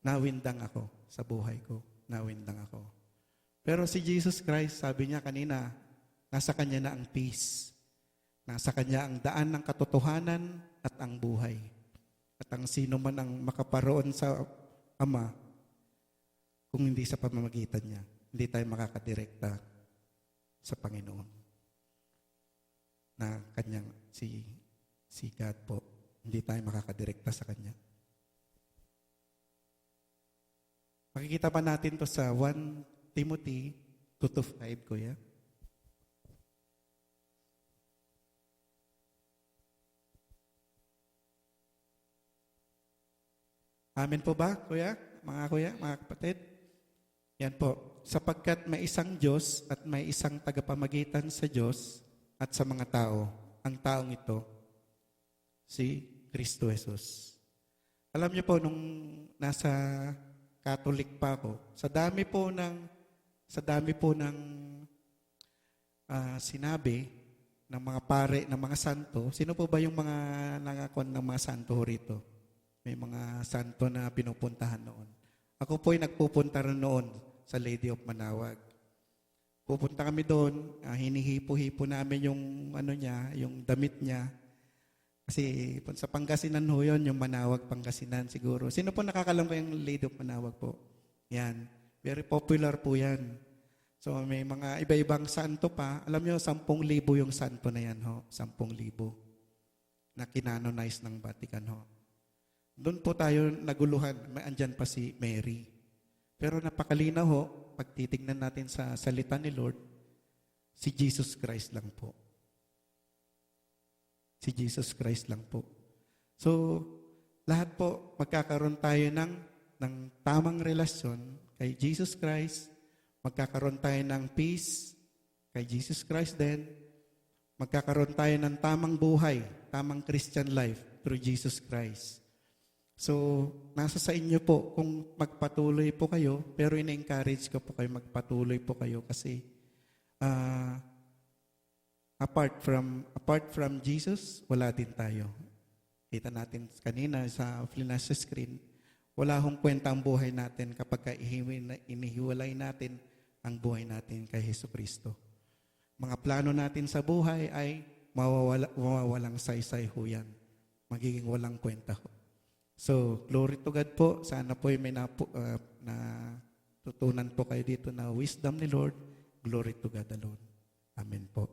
Nawindang ako sa buhay ko. Nawindang ako. Pero si Jesus Christ, sabi niya kanina, nasa Kanya na ang peace. Nasa Kanya ang daan ng katotohanan at ang buhay. At ang sino man ang makaparoon sa Ama, kung hindi sa pamamagitan niya, hindi tayo makakadirekta sa Panginoon. Na Kanyang, si God po, hindi tayo makakadirekta sa Kanya. Makikita pa natin to sa 1 Timothy 2:5, Kuya. Amen po ba, kuya? Kuya, mga kapatid? Yan po. Sapagkat may isang Diyos at may isang tagapamagitan sa Diyos at sa mga tao. Ang taong ito, si Kristo Jesus. Alam niyo po, nung nasa Catholic pa ako, sa dami po ng sinabi ng mga pare, ng mga santo. Sino po ba yung mga nangakon ng mga santo rito? May mga santo na pinupuntahan noon. Ako po ay nagpupunta rin noon sa Lady of Manawag. Pupunta kami doon, hinihipo-hipo namin yung yung damit niya. Kasi sa Pangasinan ho yun, yung Manawag, Pangasinan siguro. Sino po nakakalam ko yung Lady of Manawag po? Yan. Very popular po yan. So may mga iba-ibang santo pa. Alam niyo, 10,000 yung santo na yan ho. 10,000 na kinanonize ng Vatican ho. Doon po tayo naguluhan. Andyan pa si Mary. Pero napakalinaw ho, pag titignan natin sa salita ni Lord, si Jesus Christ lang po. Si Jesus Christ lang po. So, lahat po, magkakaroon tayo ng tamang relasyon kay Jesus Christ. Magkakaroon tayo ng peace kay Jesus Christ din. Magkakaroon tayo ng tamang buhay, tamang Christian life through Jesus Christ. So, nasa sa inyo po kung magpatuloy po kayo, pero ina-encourage ko po kayo magpatuloy po kayo kasi apart from Jesus, wala din tayo. Kita natin kanina sa flash screen, wala hong kwenta ang buhay natin kapag inihiwalay natin ang buhay natin kay Jesucristo. Mga plano natin sa buhay ay mawawalang saysay ho yan. Magiging walang kwenta ho. So, glory to God po. Sana po may natutunan po kayo dito na wisdom ni Lord. Glory to God alone. Amen po.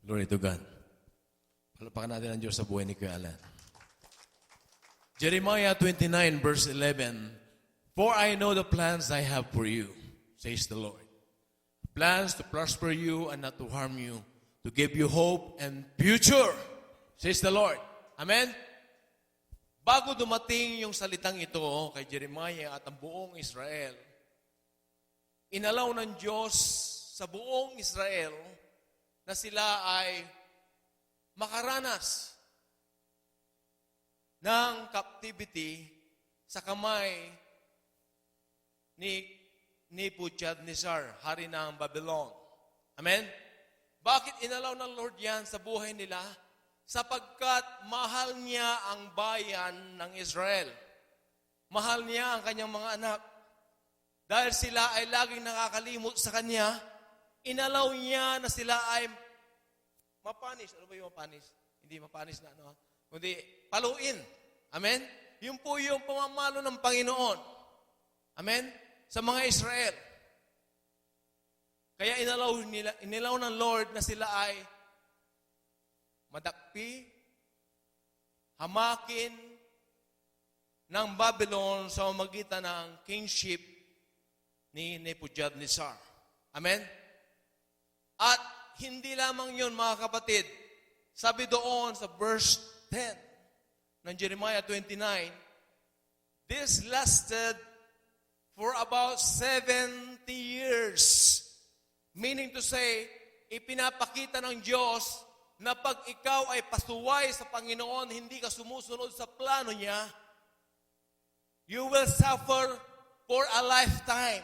Glory to God. Palapakan natin ang Diyos sa buhay ni Kuya Alan. Jeremiah 29 verse 11, "For I know the plans I have for you, says the Lord. Plans to prosper you and not to harm you, to give you hope and future, says the Lord." Amen? Bago dumating yung salitang ito kay Jeremiah at ang buong Israel, inalaw ng Diyos sa buong Israel na sila ay makaranas ng captivity sa kamay ni Nebuchadnezzar, hari ng Babylon. Amen? Bakit inalaw ng Lord yan sa buhay nila? Sapagkat mahal niya ang bayan ng Israel. Mahal niya ang kanyang mga anak. Dahil sila ay laging nakakalimot sa kanya, inalaw niya na sila ay mapanis. Ano ba yung mapanis? Hindi mapanis na ano. Kundi paluin. Amen? Yun po yung pamamalo ng Panginoon. Amen? Sa mga Israel. Kaya inilaw ng Lord na sila ay madakpi, hamakin ng Babylon sa magitan ng kingship ni Nebuchadnezzar. Amen? At hindi lamang yun, mga kapatid. Sabi doon sa verse 10 ng Jeremiah 29, this lasted for about 70 years. Meaning to say, ipinapakita ng Diyos na pag ikaw ay pasuway sa Panginoon, hindi ka sumusunod sa plano niya, you will suffer for a lifetime.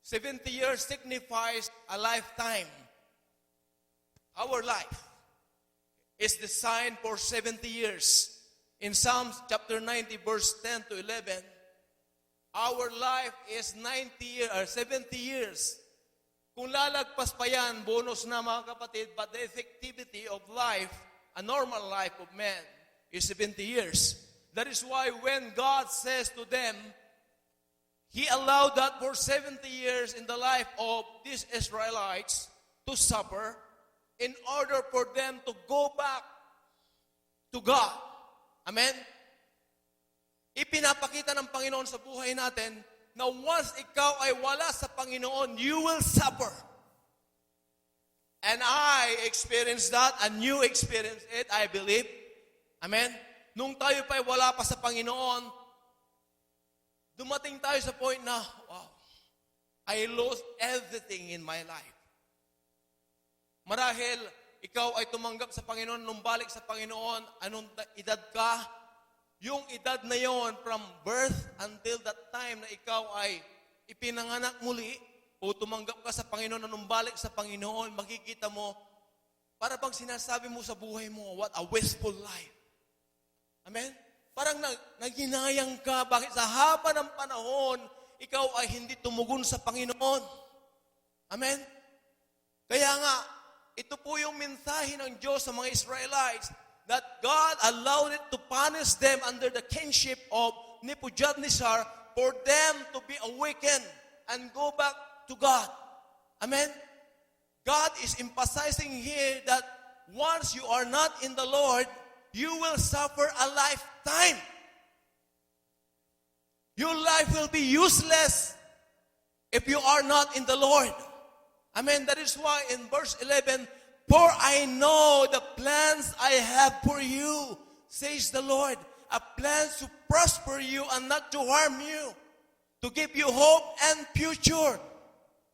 70 years signifies a lifetime. Our life is designed for 70 years. In Psalms chapter 90, verse 10 to 11, our life is 70 years. Kung lalagpas pa yan, bonus na mga kapatid, but the effectivity of life, a normal life of man, is 70 years. That is why when God says to them, He allowed that for 70 years in the life of these Israelites to suffer in order for them to go back to God. Amen? Ipinapakita ng Panginoon sa buhay natin na once ikaw ay wala sa Panginoon, you will suffer. And I experienced that, and you experienced it, I believe. Amen? Nung tayo pa'y wala pa sa Panginoon, dumating tayo sa point na, wow, I lost everything in my life. Marahil, ikaw ay tumanggap sa Panginoon, nung balik sa Panginoon, anong edad ka? Yung edad na yon from birth until that time na ikaw ay ipinanganak muli o tumanggap ka sa Panginoon, nung balik sa Panginoon, makikita mo, para bang sinasabi mo sa buhay mo, what a wasteful life. Amen? Parang naghinayang ka, bakit sa haba ng panahon, ikaw ay hindi tumugon sa Panginoon. Amen? Kaya nga, ito po yung mensahe ng Diyos sa mga Israelites, that God allowed it to punish them under the kingship of Nebuchadnezzar for them to be awakened and go back to God. Amen? God is emphasizing here that once you are not in the Lord, you will suffer a lifetime. Your life will be useless if you are not in the Lord. Amen? That is why in verse 11, for I know the plans I have for you, says the Lord, a plan to prosper you and not to harm you, to give you hope and future.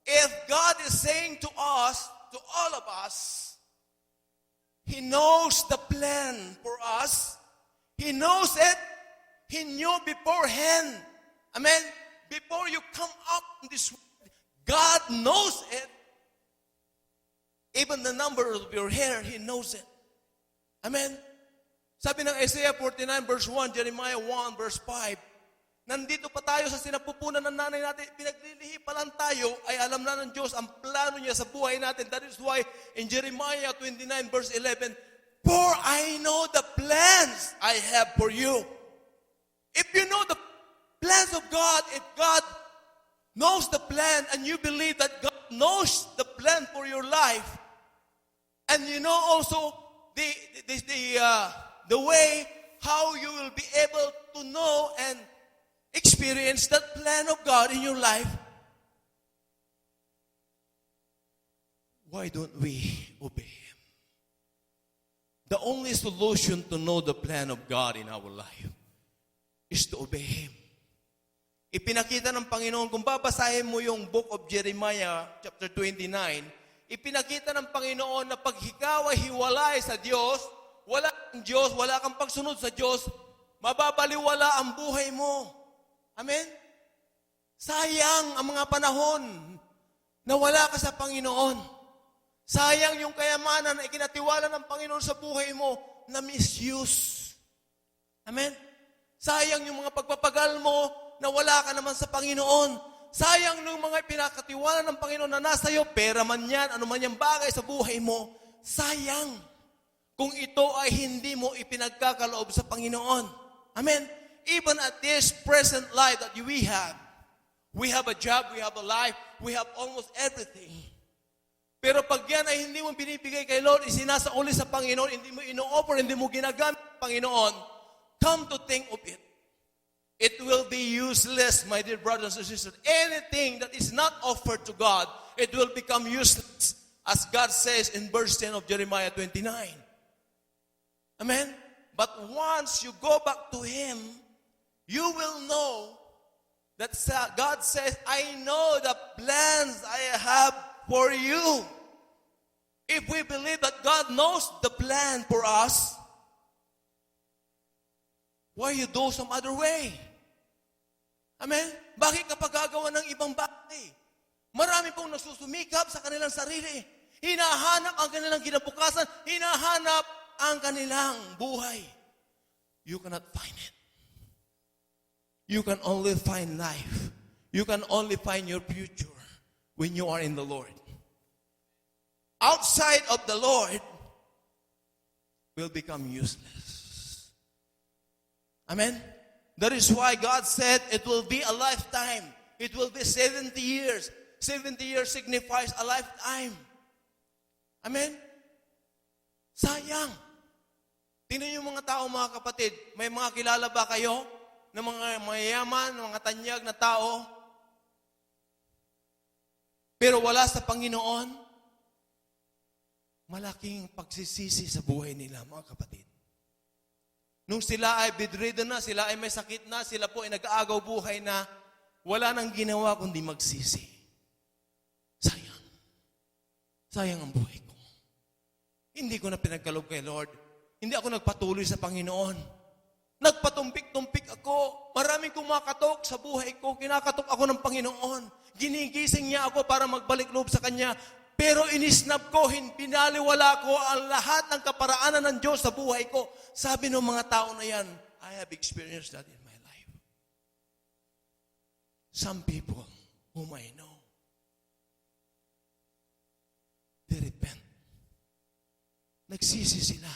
If God is saying to us, to all of us, He knows the plan for us. He knows it. He knew beforehand. Amen? Before you come up in this world, God knows it. Even the number of your hair, He knows it. Amen? Sabi ng Isaiah 49 verse 1, Jeremiah 1 verse 5, nandito pa tayo sa sinapupunan ng nanay natin, pinaglilihi pa lang tayo, ay alam na ng Diyos ang plano niya sa buhay natin. That is why in Jeremiah 29 verse 11, for I know the plans I have for you. If you know the plans of God, if God knows the plan and you believe that God knows the plan for your life, and you know also the way how you will be able to know and experience that plan of God in your life, why don't we obey Him? The only solution to know the plan of God in our life is to obey Him. Ipinakita ng Panginoon, kung babasahin mo yung book of Jeremiah, chapter 29, ipinakita ng Panginoon na pag ikaw ay hiwalay sa Diyos, wala kang Diyos, wala kang pagsunod sa Diyos, mababaliwala ang buhay mo. Amen? Sayang ang mga panahon na wala ka sa Panginoon. Sayang yung kayamanan na ikinatiwala ng Panginoon sa buhay mo na misuse. Amen? Sayang yung mga pagpapagal mo na wala ka naman sa Panginoon. Sayang yung mga pinakatiwala ng Panginoon na nasa iyo, pera man yan, ano man yung bagay sa buhay mo. Sayang kung ito ay hindi mo ipinagkakaloob sa Panginoon. Amen? Even at this present life that we have a job, we have a life, we have almost everything. Pero pag yan ay hindi mo binibigay kay Lord, isinasauli sa Panginoon, hindi mo ino-offer, hindi mo ginagamit sa Panginoon, come to think of it, it will be useless, my dear brothers and sisters. Anything that is not offered to God, it will become useless, as God says in verse 10 of Jeremiah 29. Amen? But once you go back to Him, you will know that God says, I know the plans I have for you. If we believe that God knows the plan for us, why you do some other way? Amen? Bakit kapag gagawa ng ibang bagay? Marami pong nagsusumikap sa kanilang sarili. Hinahanap ang kanilang kinabukasan. Hinahanap ang kanilang buhay. You cannot find it. You can only find life. You can only find your future when you are in the Lord. Outside of the Lord will become useless. Amen? That is why God said it will be a lifetime. It will be 70 years. 70 years signifies a lifetime. Amen? Sayang. Tingnan yung mga tao, mga kapatid. May mga kilala ba kayo ng mga mayayaman, mga tanyag na tao, pero wala sa Panginoon? malaking pagsisisi sa buhay nila, mga kapatid. Nung sila ay bedridden na, sila ay may sakit na, sila po ay nag-aagaw buhay na, wala nang ginawa kundi magsisi. Sayang. Sayang ang buhay ko. Hindi ko na pinagkaloob kay Lord. Hindi ako nagpatuloy sa Panginoon. Nagpatumpik-tumpik ako. Maraming kumakatok sa buhay ko. Kinakatok ako ng Panginoon. Ginigising niya ako para magbalik loob sa Kanya. Pero inisnab ko, pinaliwala ko ang lahat ng kaparaanan ng Diyos sa buhay ko. Sabi ng mga tao na yan, I have experienced that in my life. Some people whom I know, they repent. Nagsisi sila.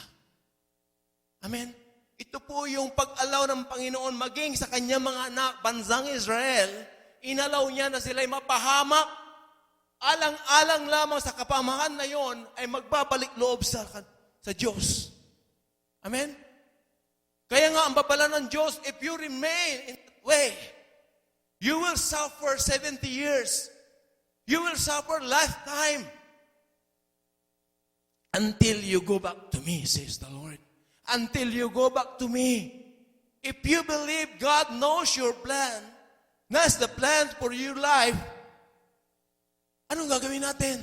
Amen? Ito po yung pag-alaw ng Panginoon maging sa kanyang mga anak, bansang Israel, inalaw niya na sila'y mapahamak. Alang-alang lamang sa kapamakan na yon ay magbabalik loob sa Diyos. Amen? Kaya nga ang babala ng Diyos, if you remain in that way, you will suffer 70 years. You will suffer lifetime. Until you go back to me, says the Lord. Until you go back to me. If you believe God knows your plan, that's the plan for your life, anong gagawin natin?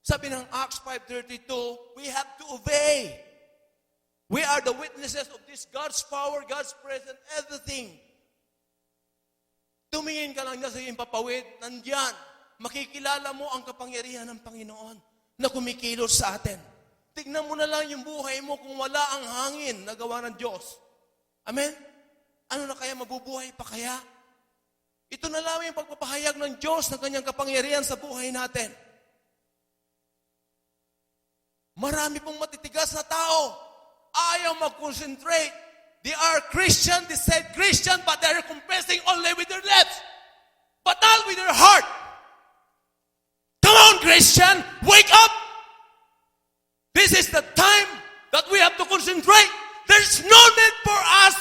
Sabi ng Acts 5:32, we have to obey. We are the witnesses of this God's power, God's presence, everything. Tumingin ka lang na sa iyong papawid, nandyan, makikilala mo ang kapangyarihan ng Panginoon na kumikilos sa atin. Tignan mo na lang yung buhay mo kung wala ang hangin na gawa ng Diyos. Amen? Ano na kaya, mabubuhay pa kaya? Ito na lang yung pagpapahayag ng Diyos ng kanyang kapangyarihan sa buhay natin. Marami pong matitigas na tao. Ayaw mag-concentrate. They are Christian, they said Christian, but they are confessing only with their lips, but not with their heart. Come on, Christian, wake up! This is the time that we have to concentrate. There's no need for us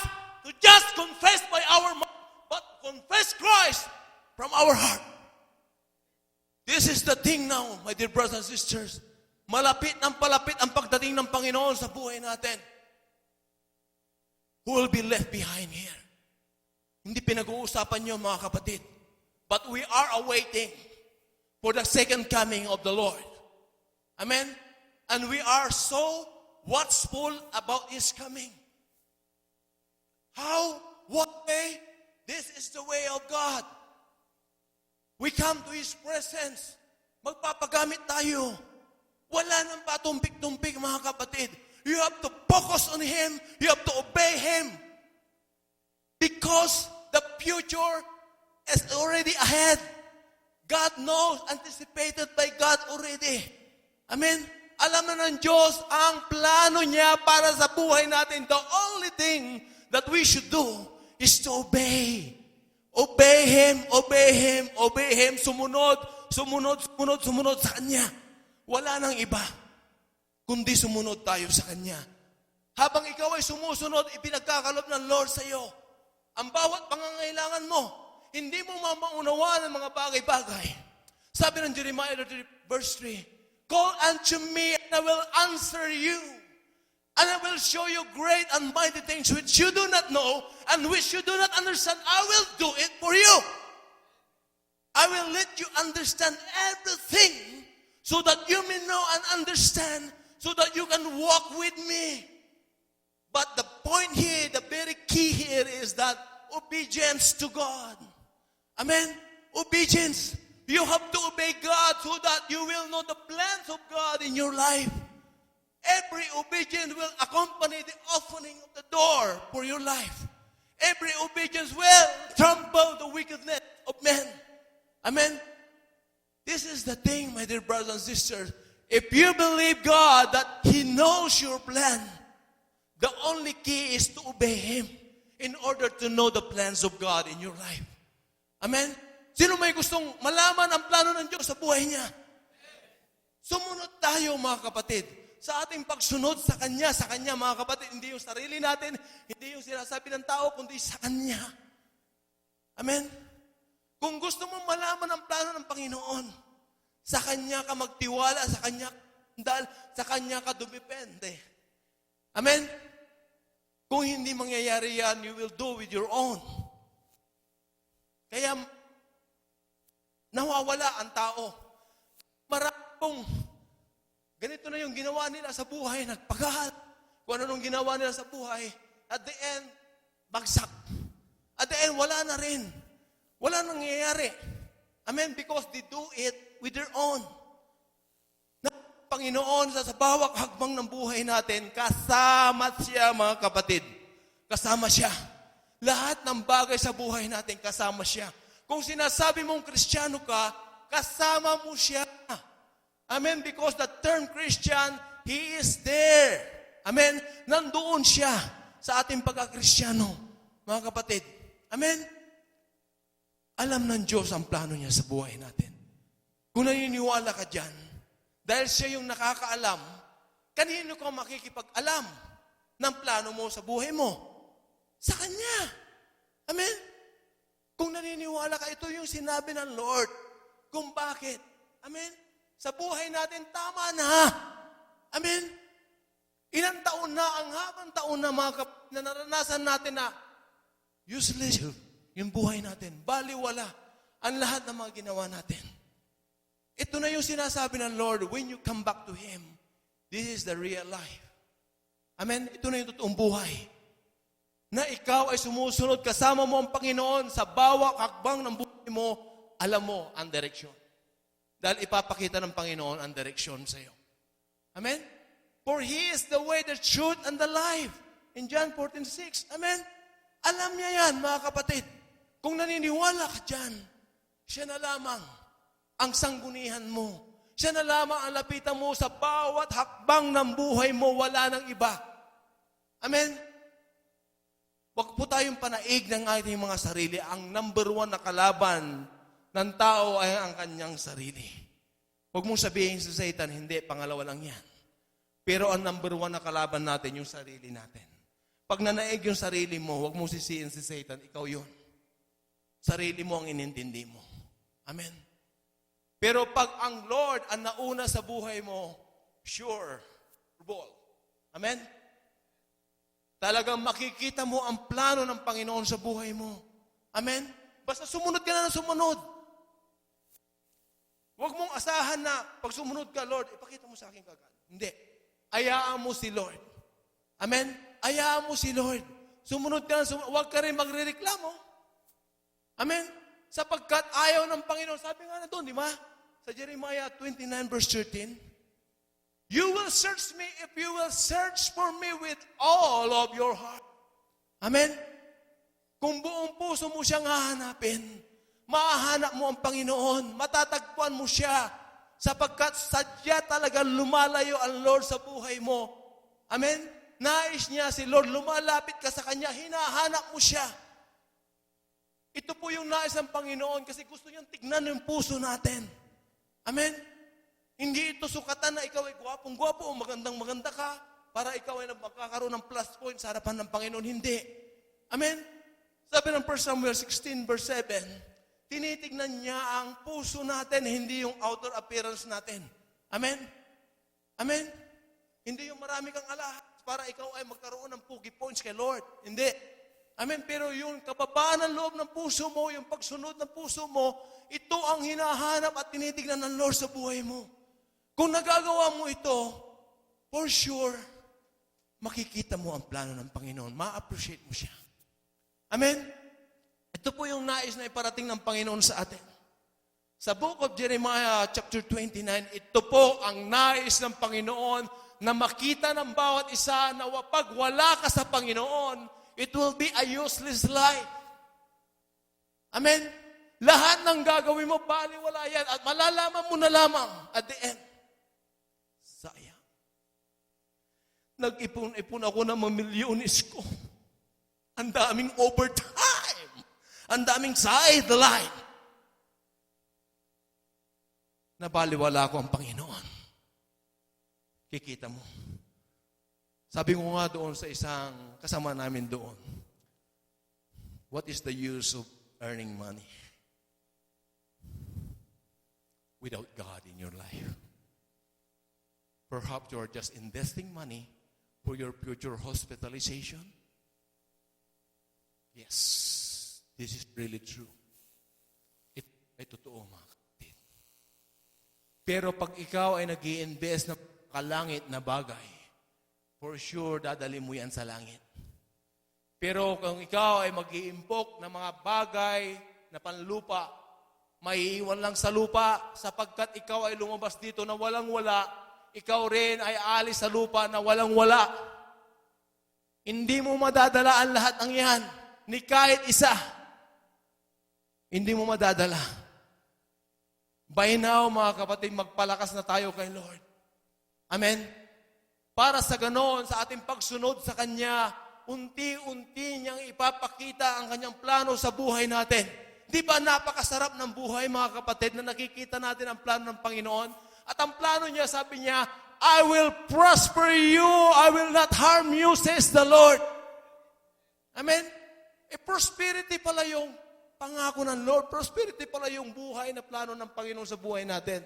to just confess by our mouth, but confess Christ from our heart. This is the thing now, my dear brothers and sisters. Malapit ng palapit ang pagdating ng Panginoon sa buhay natin. Who will be left behind here? Hindi pinag-uusapan niyo, mga kapatid. But we are awaiting for the second coming of the Lord. Amen? And we are so watchful about His coming. How? What way? This is the way of God. We come to His presence. Magpapagamit tayo. Wala nang patumpik-tumpik, mga kapatid. You have to focus on Him. You have to obey Him. Because the future is already ahead. God knows, anticipated by God already. Amen? Alam na ng Diyos ang plano niya para sa buhay natin. The only thing that we should do is to obey. Obey Him, obey Him, obey Him. Sumunod, sumunod, sumunod, sumunod sa Kanya. Wala nang iba, kundi sumunod tayo sa Kanya. Habang ikaw ay sumusunod, ipinagkakalob ng Lord sa iyo. Ang bawat pangangailangan mo, hindi mo mamaunawaan ang mga bagay-bagay. Sabi ng Jeremiah 33, verse 3, call unto me and I will answer you. And I will show you great and mighty things which you do not know and which you do not understand. I will do it for you. I will let you understand everything so that you may know and understand, so that you can walk with me. But the point here, the very key here is that obedience to God. Amen? Obedience. You have to obey God so that you will know the plans of God in your life. Every obedience will accompany the opening of the door for your life. Every obedience will trample the wickedness of men. Amen? This is the thing, my dear brothers and sisters. If you believe God that He knows your plan, the only key is to obey Him in order to know the plans of God in your life. Amen? Sino may gustong malaman ang plano ng Diyos sa buhay niya? Sumunod tayo, mga kapatid. Sa ating pagsunod sa Kanya, mga kapatid, hindi yung sarili natin, hindi yung sinasabi ng tao, kundi sa Kanya. Amen? Kung gusto mong malaman ang plano ng Panginoon, sa Kanya ka magtiwala, sa Kanya Dahil sa Kanya ka dumipende. Amen? Kung hindi mangyayari yan, you will do with your own. Kaya, nawawala ang tao. Maraming ganito na yung ginawa nila sa buhay, nagpagal. Kung ano nung ginawa nila sa buhay, at the end, bagsak. At the end, wala na rin. Wala nangyayari. Amen? Because they do it with their own. Na Panginoon, sa bawat hakbang ng buhay natin, kasama siya, mga kapatid. Kasama siya. Lahat ng bagay sa buhay natin, kasama siya. Kung sinasabi mong Kristiyano ka, kasama mo siya. Amen? Because the term Christian, He is there. Amen? Nandoon siya sa ating pagka-Kristiyano, mga kapatid. Amen? Alam ng Diyos ang plano niya sa buhay natin. Kung naniniwala ka dyan, dahil siya yung nakakaalam, kanino ka makikipag-alam ng plano mo sa buhay mo? Sa Kanya. Amen? Kung naniniwala ka, ito yung sinabi ng Lord. Kung bakit. Amen? Sa buhay natin, tama na. Amen? Ilang taon na, ang habang taon na, na naranasan natin na useless yung buhay natin. Baliwala ang lahat ng mga ginawa natin. Ito na yung sinasabi ng Lord, when you come back to Him, this is the real life. Amen? Ito na yung totoong buhay. Na ikaw ay sumusunod, kasama mo ang Panginoon sa bawat hakbang ng buhay mo, alam mo ang direksyon. Dahil ipapakita ng Panginoon ang direksyon sa iyo. Amen? For He is the way, the truth, and the life. In John 14:6. Amen? Alam niya yan, mga kapatid. Kung naniniwala ka dyan, siya na lamang ang sanggunihan mo. Siya na lamang ang lapitan mo sa bawat hakbang ng buhay mo, wala nang iba. Amen? Huwag po tayong panaig ng ating mga sarili. Ang number one na kalaban ng tao ay ang kanyang sarili. Huwag mong sabihin sa Satan, hindi, pangalawa lang yan. Pero ang number one na kalaban natin, yung sarili natin. Pag nanaig yung sarili mo, huwag mong sisihin si Satan, ikaw yun. Sarili mo ang inintindi mo. Amen? Pero pag ang Lord ang nauna sa buhay mo, sure, ball. Amen? Talagang makikita mo ang plano ng Panginoon sa buhay mo. Amen? Basta sumunod ka na ng sumunod. Huwag mong asahan na pag sumunod ka, Lord, ipakita mo sa akin kagad. Hindi. Ayaan mo si Lord. Amen? Ayaan mo si Lord. Sumunod ka na sumunod. Huwag ka rin magrereklamo. Amen? Sapagkat ayaw ng Panginoon. Sabi nga na doon, di ba? Sa Jeremiah 29 verse 13, you will search me if you will search for me with all of your heart. Amen? Kung buong puso mo siyang hahanapin, mahahanap mo ang Panginoon, matatagpuan mo siya, sapagkat sadya talaga lumalayo ang Lord sa buhay mo. Amen? Nais niya si Lord, lumalapit ka sa Kanya, hinahanap mo siya. Ito po yung nais ng Panginoon kasi gusto niyang tignan yung puso natin. Amen? Hindi ito sukatan na ikaw ay gwapong-gwapo o magandang-maganda ka para ikaw ay magkakaroon ng plus point sa harapan ng Panginoon. Hindi. Amen? Sabi ng 1 Samuel 16 verse 7, tinitignan niya ang puso natin, hindi yung outer appearance natin. Amen? Amen? Hindi yung marami kang alahas para ikaw ay magkaroon ng pugi points kay Lord. Hindi. Amen? Pero yung kababaan ng loob ng puso mo, yung pagsunod ng puso mo, ito ang hinahanap at tinitignan ng Lord sa buhay mo. Kung nagagawa mo ito, for sure, makikita mo ang plano ng Panginoon. Ma-appreciate mo siya. Amen? Ito po yung nais na iparating ng Panginoon sa atin. Sa book of Jeremiah chapter 29, ito po ang nais ng Panginoon na makita ng bawat isa na pag wala ka sa Panginoon, it will be a useless life. Amen? Lahat ng gagawin mo, baliwala yan. At malalaman mo na lamang at the end. Sayang. Nag-ipon-ipon ako ng mga milyones ko. Ang daming overtime. Ang daming sideline. Nabaliwala ko ang Panginoon. Kikita mo. Sabi ko nga doon sa isang kasama namin doon, what is the use of earning money without God in your life? Perhaps you are just investing money for your future hospitalization. Yes, this is really true. Ito ay totoo, mga kapatid. Pero pag ikaw ay nag-i-invest ng kalangit na bagay, for sure, dadali mo yan sa langit. Pero kung ikaw ay mag-iimpok ng mga bagay na panlupa, maiiwan lang sa lupa sapagkat ikaw ay lumabas dito na walang-wala, ikaw rin ay alis sa lupa na walang-wala. Hindi mo madadala ang lahat ng yan, ni kahit isa. Hindi mo madadala. By now, mga kapatid, magpalakas na tayo kay Lord. Amen? Para sa ganoon, sa ating pagsunod sa Kanya, unti-unti niyang ipapakita ang Kanyang plano sa buhay natin. Di ba napakasarap ng buhay, mga kapatid, na nakikita natin ang plano ng Panginoon? At ang plano niya, sabi niya, I will prosper you, I will not harm you, says the Lord. Amen? Prosperity pala yung pangako ng Lord. Prosperity pala yung buhay na plano ng Panginoon sa buhay natin.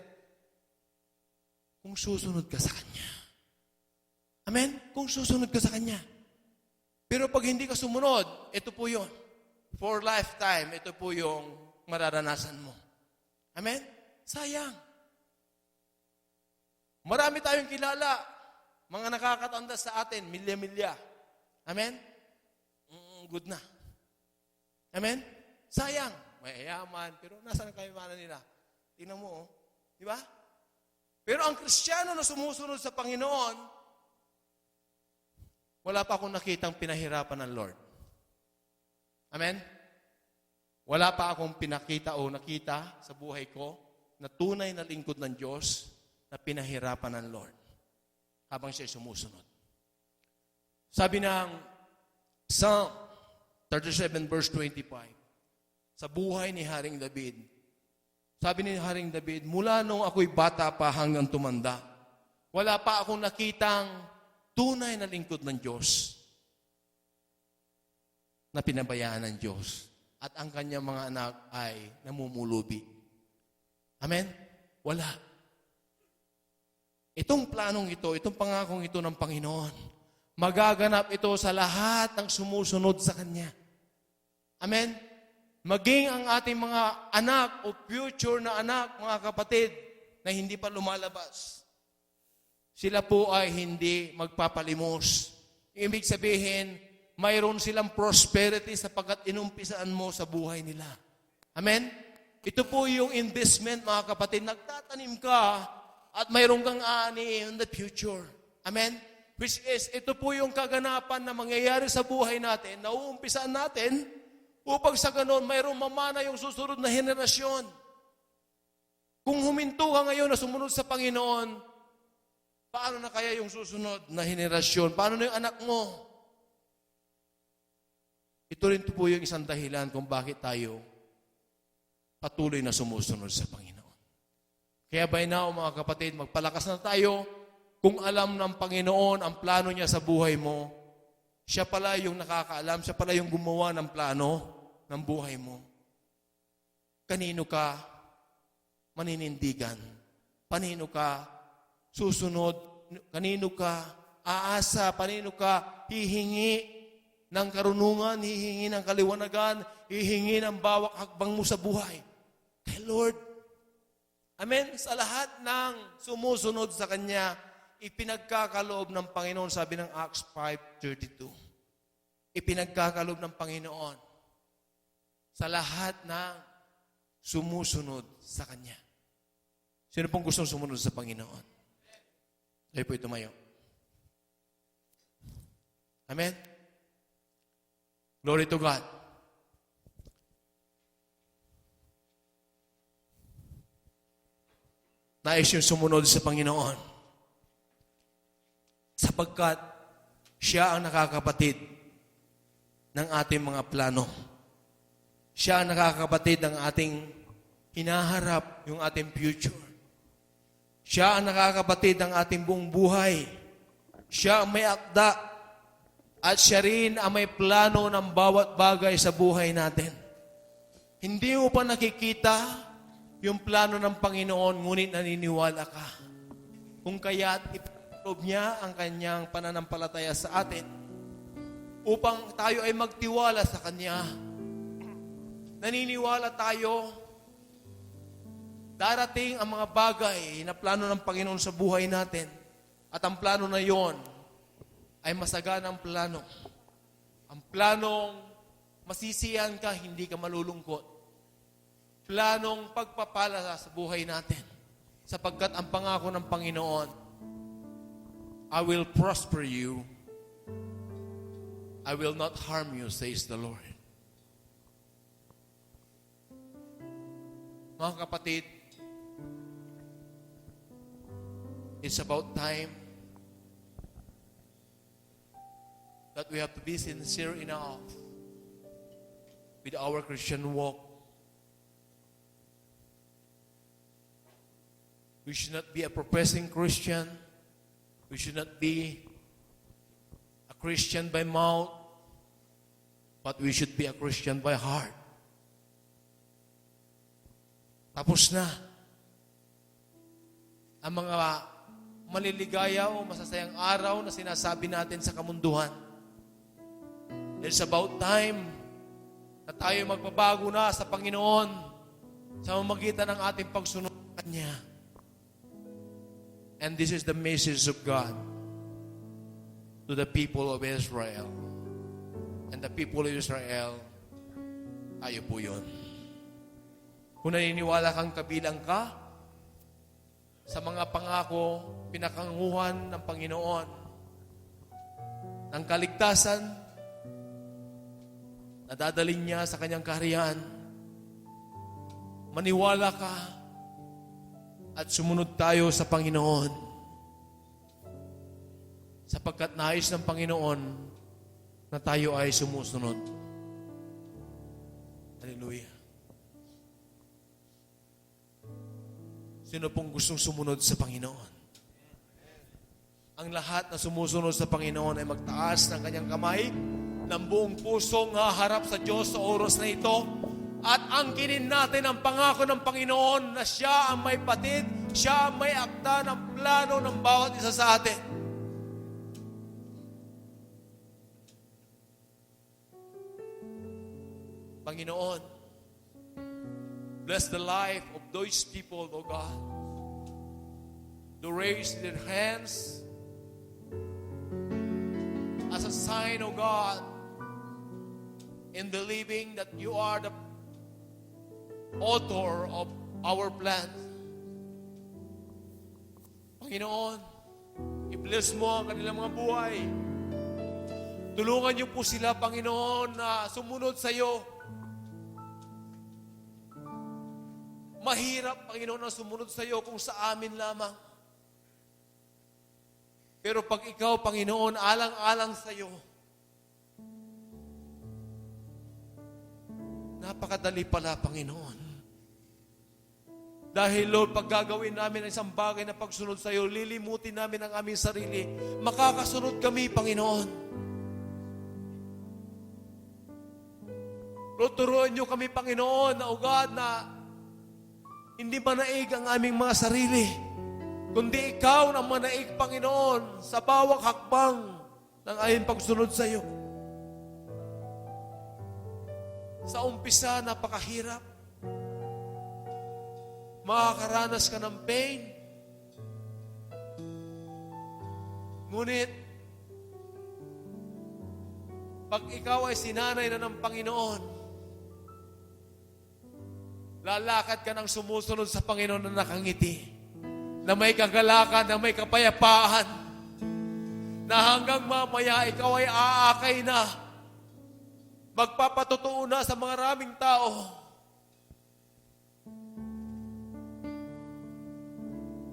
Kung susunod ka sa Kanya. Amen? Kung susunod ka sa Kanya. Pero pag hindi ka sumunod, ito po yun. For lifetime, ito po yung mararanasan mo. Amen? Sayang. Marami tayong kilala. Mga nakakatanda sa atin, milya-milya. Amen? Good na. Amen? Sayang. Mayayaman. Pero nasaan ang kayamanan nila? Tingnan mo, oh. Di ba? Pero ang Kristiyano na sumusunod sa Panginoon, wala pa akong nakitang pinahirapan ng Lord. Amen? Wala pa akong pinakita o nakita sa buhay ko na tunay na lingkod ng Diyos na pinahirapan ng Lord habang siya sumusunod. Sabi ng Psalm 37 verse 25, sa buhay ni Haring David, sabi ni Haring David, mula nung ako'y bata pa hanggang tumanda, wala pa akong nakitang tunay na lingkod ng Diyos na pinabayaan ng Diyos at ang kanyang mga anak ay namumulubi. Amen? Wala. Itong planong ito, itong pangakong ito ng Panginoon, magaganap ito sa lahat ng sumusunod sa Kanya. Amen? Maging ang ating mga anak o future na anak, mga kapatid, na hindi pa lumalabas. Sila po ay hindi magpapalimos. Ibig sabihin, mayroon silang prosperity sapagkat inumpisaan mo sa buhay nila. Amen? Ito po yung investment, mga kapatid. Nagtatanim ka at mayroon kang ani in the future. Amen? Which is, ito po yung kaganapan na mangyayari sa buhay natin, na uumpisaan natin upang sa ganon, mayroong mamana yung susunod na henerasyon. Kung huminto ka ngayon na sumunod sa Panginoon, paano na kaya yung susunod na henerasyon? Paano na yung anak mo? Ito rin po yung isang dahilan kung bakit tayo patuloy na sumusunod sa Panginoon. Kaya by now, mga kapatid, magpalakas na tayo. Kung alam ng Panginoon ang plano niya sa buhay mo, siya pala yung nakakaalam, siya pala yung gumawa ng plano ng buhay mo. Kanino ka maninindigan? Kanino ka susunod? Kanino ka aasa? Kanino ka hihingi ng karunungan, hihingi ng kaliwanagan, hihingi ng bawat hakbang mo sa buhay? Kay Lord. Amen? Sa lahat ng sumusunod sa Kanya, ipinagkakaloob ng Panginoon, sabi ng Acts 5:32. Ipinagkakaloob ng Panginoon sa lahat ng sumusunod sa Kanya. Sino pong gustong sumunod sa Panginoon? Kayo po tumayo. Amen? Glory to God. Nais yung sumunod sa Panginoon. Sapagkat siya ang nakakapatid ng ating mga plano. Siya ang nakakapatid ng ating hinaharap, yung ating future. Siya ang nakakapatid ng ating buong buhay. Siya ang may akda at siya rin ang may plano ng bawat bagay sa buhay natin. Hindi mo pa nakikita yung plano ng Panginoon, ngunit naniniwala ka. kung kaya't ipagkaloob niya ang kanyang pananampalataya sa atin upang tayo ay magtiwala sa Kanya. Naniniwala tayo darating ang mga bagay na plano ng Panginoon sa buhay natin at ang plano na yon ay masaganang plano. Ang planong masisiyan ka, hindi ka malulungkot. Planong pagpapala sa buhay natin. Sapagkat ang pangako ng Panginoon, I will prosper you. I will not harm you, says the Lord. Mga kapatid, it's about time that we have to be sincere enough with our Christian walk. We should not be a professing Christian. We should not be a Christian by mouth, but we should be a Christian by heart. Tapos na ang mga maliligaya o masasayang araw na sinasabi natin sa kamunduhan. It's about time na tayo magbabago na sa Panginoon sa mamagitan ng ating pagsunod sa Kanya. And this is the message of God to the people of Israel. And the people of Israel, tayo po yun. Kung naniniwala kang kabilang ka sa mga pangako, pinakanguhan ng Panginoon, ng kaligtasan, na dadalhin niya sa kanyang kaharian, maniwala ka at sumunod tayo sa Panginoon. Sapagkat nais ng Panginoon na tayo ay sumusunod. Hallelujah. Sino pong gustong sumunod sa Panginoon? Ang lahat na sumusunod sa Panginoon ay magtaas ng kanyang kamay, ng buong pusong haharap sa Diyos sa oras na ito, at angkinin natin ang pangako ng Panginoon na siya ang may patid, siya ang may akda ng plano ng bawat isa sa atin. Panginoon, bless the life of those people, O God, to raise their hands as a sign, O God, in believing that you are the author of our plans. Panginoon, i-bless mo ang kanilang mga buhay. Tulungan niyo po sila, Panginoon, na sumunod sa iyo. Mahirap, Panginoon, na sumunod sa iyo kung sa amin lamang. Pero pag ikaw, Panginoon, alang-alang sa iyo, napakadali pala, Panginoon. Dahil, Lord, pag gagawin namin ang isang bagay na pagsunod sa iyo, lilimutin namin ang aming sarili. Makakasunod kami, Panginoon. Lord, turuan niyo kami, Panginoon, na God, na hindi manaig ang aming mga sarili, kundi ikaw na manaig, Panginoon, sa bawat hakbang ng aming pagsunod sa iyo. Sa umpisa, napakahirap. Makakaranas ka ng pain. Ngunit, pag ikaw ay sinanay na ng Panginoon, lalakad ka ng sumusunod sa Panginoon na nakangiti, na may kagalakan, na may kapayapaan, na hanggang mamaya ikaw ay aakay na, magpapatotoo na sa mga raming tao,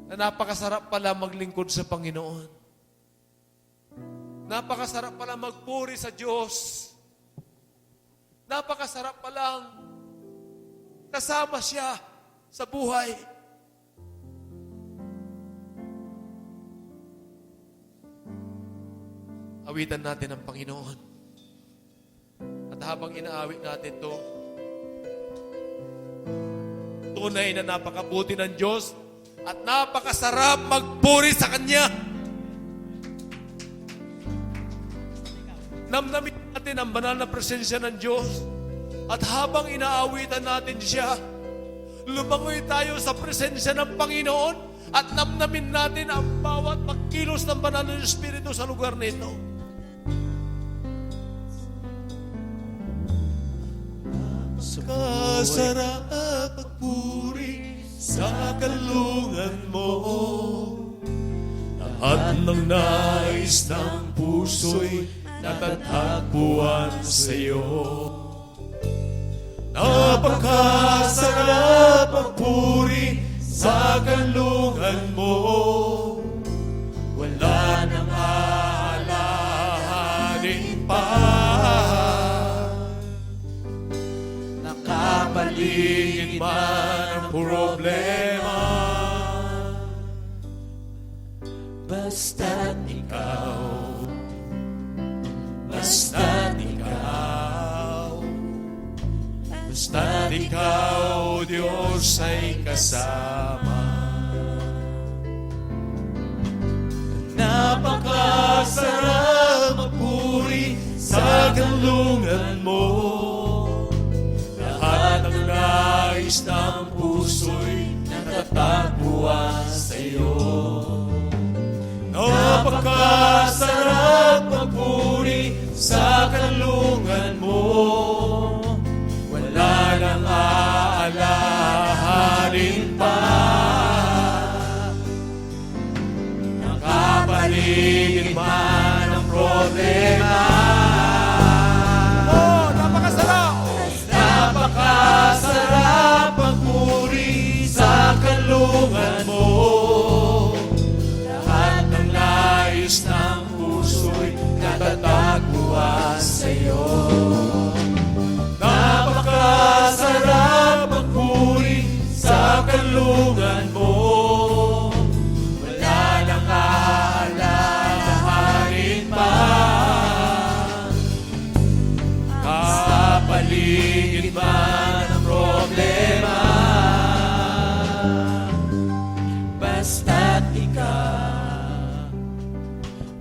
na napakasarap pala maglingkod sa Panginoon. Napakasarap pala magpuri sa Diyos. Napakasarap palang kasama siya sa buhay. Awitan natin ang Panginoon. At habang inaawit natin to, tunay na napakabuti ng Diyos At napakasarap magpuri sa Kanya. Namnamin natin ang banal na presensya ng Diyos. At habang inaawitan natin siya, lumangoy tayo sa presensya ng Panginoon at namnamin natin ang bawat pagkilos ng banal na Espiritu sa lugar nito. Kasarap pagpuri sa kalungan mo. Lahat ng nais ng puso'y natatagpuan sa iyo. Napakasarap magpuri sa kalungan mo. Wala nang aalahanin pa. Nakapaligid man ang problema. Basta't ikaw, basta't ikaw, basta't ikaw, Diyos ay kasama. Napakasarap magpuri sa kalungan mo. Lahat ng nais ng puso'y natatagpuan sa iyo. Napakasarap magpuri sa kalungan mo. Wala nang aalahanin pa. Nakapaligid man ang problema. Oh, napakasarap! Napakasarap magpuri sa kalungan mo. Lahat ng nais ng puso'y natatagpuan sa iyo. Napakasarap magpuri sa kalungan mo. Wala nang aalahanin pa. Kapaligid man ang problema. Basta't ikaw,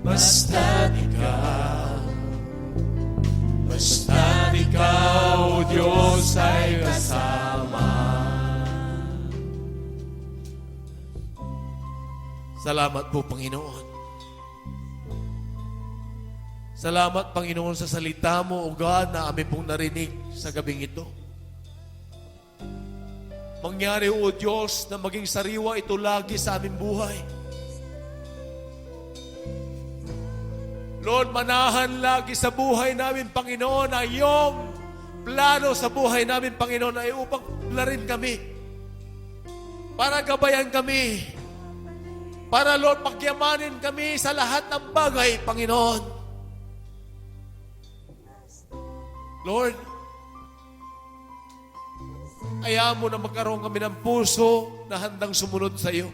basta't ikaw, basta't ikaw, Diyos ay kasama. Salamat po, Panginoon. Salamat, Panginoon, sa salita mo, O God, na amin pong narinig sa gabing ito. Mangyari, O Diyos, na maging sariwa ito lagi sa aming buhay. Lord, manahan lagi sa buhay namin, Panginoon, na iyong plano sa buhay namin, Panginoon, ay upang larin kami. Para gabayan kami. Para, Lord, pagyamanin kami sa lahat ng bagay, Panginoon. Lord, ayaw mo na magkaroon kami ng puso na handang sumunod sa iyo.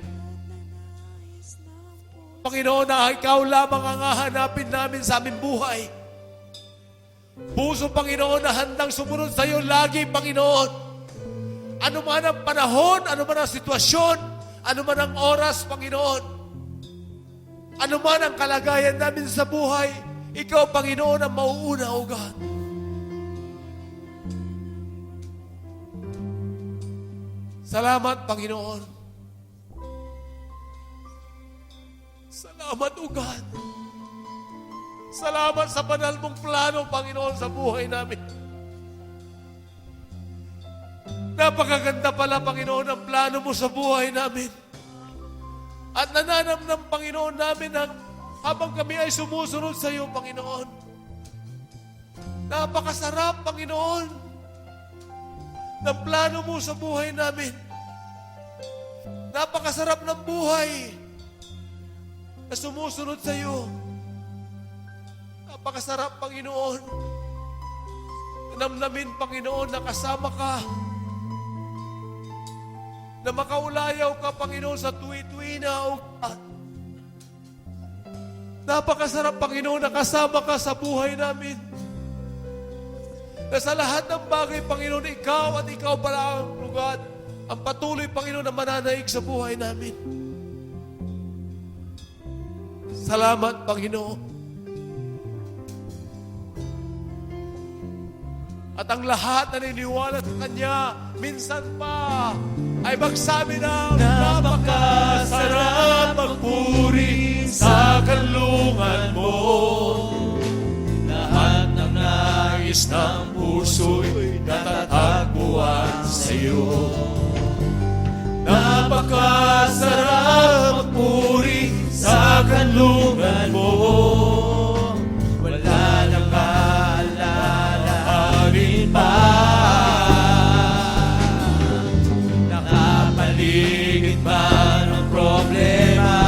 Panginoon, na ikaw lamang ang hahanapin namin sa aming buhay. Puso, Panginoon, na handang sumunod sa iyo lagi, Panginoon. Ano man ang panahon, ano man ang sitwasyon, ano man ang oras, Panginoon. Ano man ang kalagayan namin sa buhay, ikaw, Panginoon, ang mauuna, O God. Salamat, Panginoon. Salamat, O God. Salamat sa banal mong plano, Panginoon, sa buhay namin. Napakaganda pala, Panginoon, ang plano mo sa buhay namin. At nananamnam, Panginoon, namin habang kami ay sumusunod sa iyo, Panginoon. Napakasarap, Panginoon, ng plano mo sa buhay namin. Napakasarap ng buhay na sumusunod sa iyo. Napakasarap, Panginoon. Namnamin, Panginoon, na kasama ka. Na makaulayaw ka, Panginoon, sa tuwi-tuwi na, O God. Napakasarap, Panginoon, na kasama ka sa buhay namin. Na sa lahat ng bagay, Panginoon, ikaw at ikaw pala ang lugar. ang patuloy, Panginoon, na mananaig sa buhay namin. Salamat, Panginoon. At ang lahat na niniwala sa Kanya, minsan pa, ay magsabi na, napakasarap magpuri sa kanlungan mo. Lahat ng nais ng puso'y natatagpuan sa iyo. Napakasarap magpuri sa kanlungan mo. Wala nang aalalahanin pa. Nakapaligid man ang problema.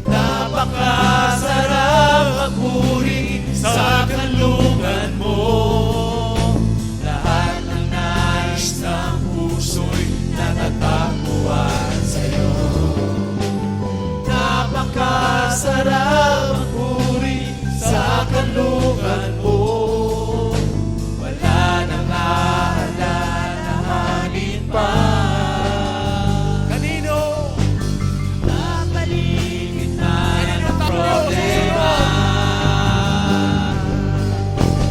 Napakasarap magpuri sa kanlungan mo. Lahat ng nais ng puso'y natatagpuan sa iyo. Napakasarap magpuri sa kanlungan mo. Wala nang aalalahanin pa. Kanino? Napaligid na ng problema.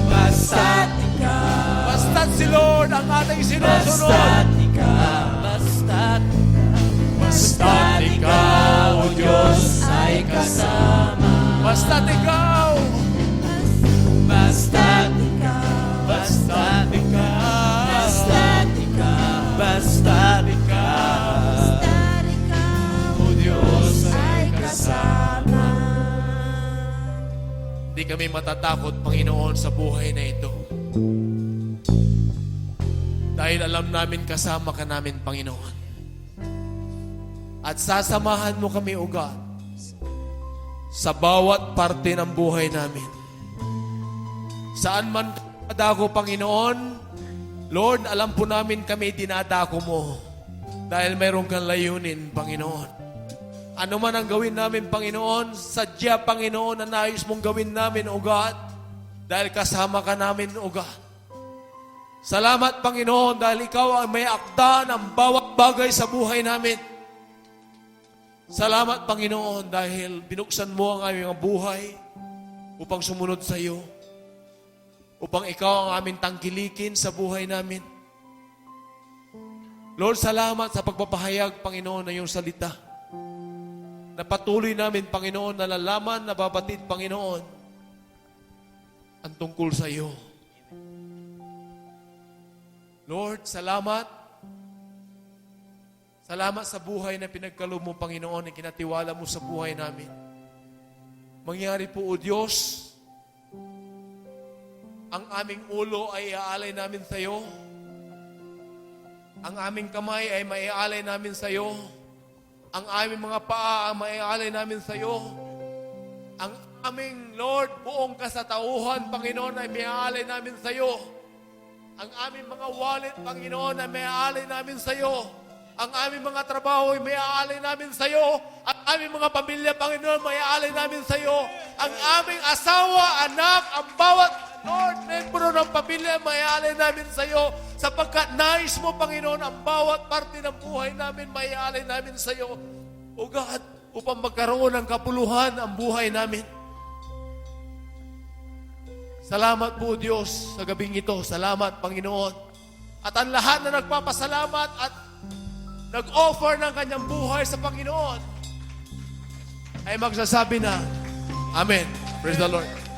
Basta't ikaw. Basta't si Lord ang ating sinusunod. Basta't ikaw. Basta't ikaw, O Diyos, ay kasama. Basta't ikaw. Basta't ikaw. Basta't ikaw. Basta't ikaw. Basta't ikaw. O Diyos, ay kasama. Hindi kami matatakot, Panginoon, sa buhay na ito. Dahil alam namin kasama ka namin, Panginoon. At sasamahan mo kami, O God, sa bawat parte ng buhay namin. Saan man dadako, Panginoon, Lord, alam po namin kami dinadako mo dahil mayroon kang layunin, Panginoon. Ano man ang gawin namin, Panginoon, sadya, Panginoon, na nais mong gawin namin, O God, dahil kasama ka namin, O God. Salamat, Panginoon, dahil ikaw ang may akda ng bawat bagay sa buhay namin. Salamat, Panginoon, dahil binuksan mo ang aming buhay upang sumunod sa iyo, upang ikaw ang aming tangkilikin sa buhay namin. Lord, salamat sa pagpapahayag, Panginoon, ng iyong salita. Na patuloy namin, Panginoon, nalalaman, nababatid, Panginoon, ang tungkol sa iyo. Lord, salamat. Salamat sa buhay na pinagkaloob mo, Panginoon, na kinatiwala mo sa buhay namin. Mangyari po, O Diyos, ang aming ulo ay iaalay namin sa iyo. Ang aming kamay ay maiaalay namin sa iyo. Ang aming mga paa ay maiaalay namin sa iyo. Ang aming, Lord, buong kasatauhan, Panginoon, ay maiaalay namin sa iyo. Ang aming mga wallet, Panginoon, ay maiaalay namin sa iyo. Ang aming mga trabaho ay maiaalay namin sa iyo. Ang aming mga pamilya, Panginoon, maiaalay namin sa iyo. Ang aming asawa, anak, ang bawat, Lord, membro ng pamilya, maiaalay namin sa iyo. Sapagkat nais mo, Panginoon, ang bawat parte ng buhay namin, maiaalay namin sa iyo. O God, upang magkaroon ng kapuluhan ang buhay namin. Salamat po, Diyos, sa gabing ito. Salamat, Panginoon. At ang lahat na nagpapasalamat at nag-offer ng kanyang buhay sa Panginoon ay magsasabi na, Amen. Praise the Lord.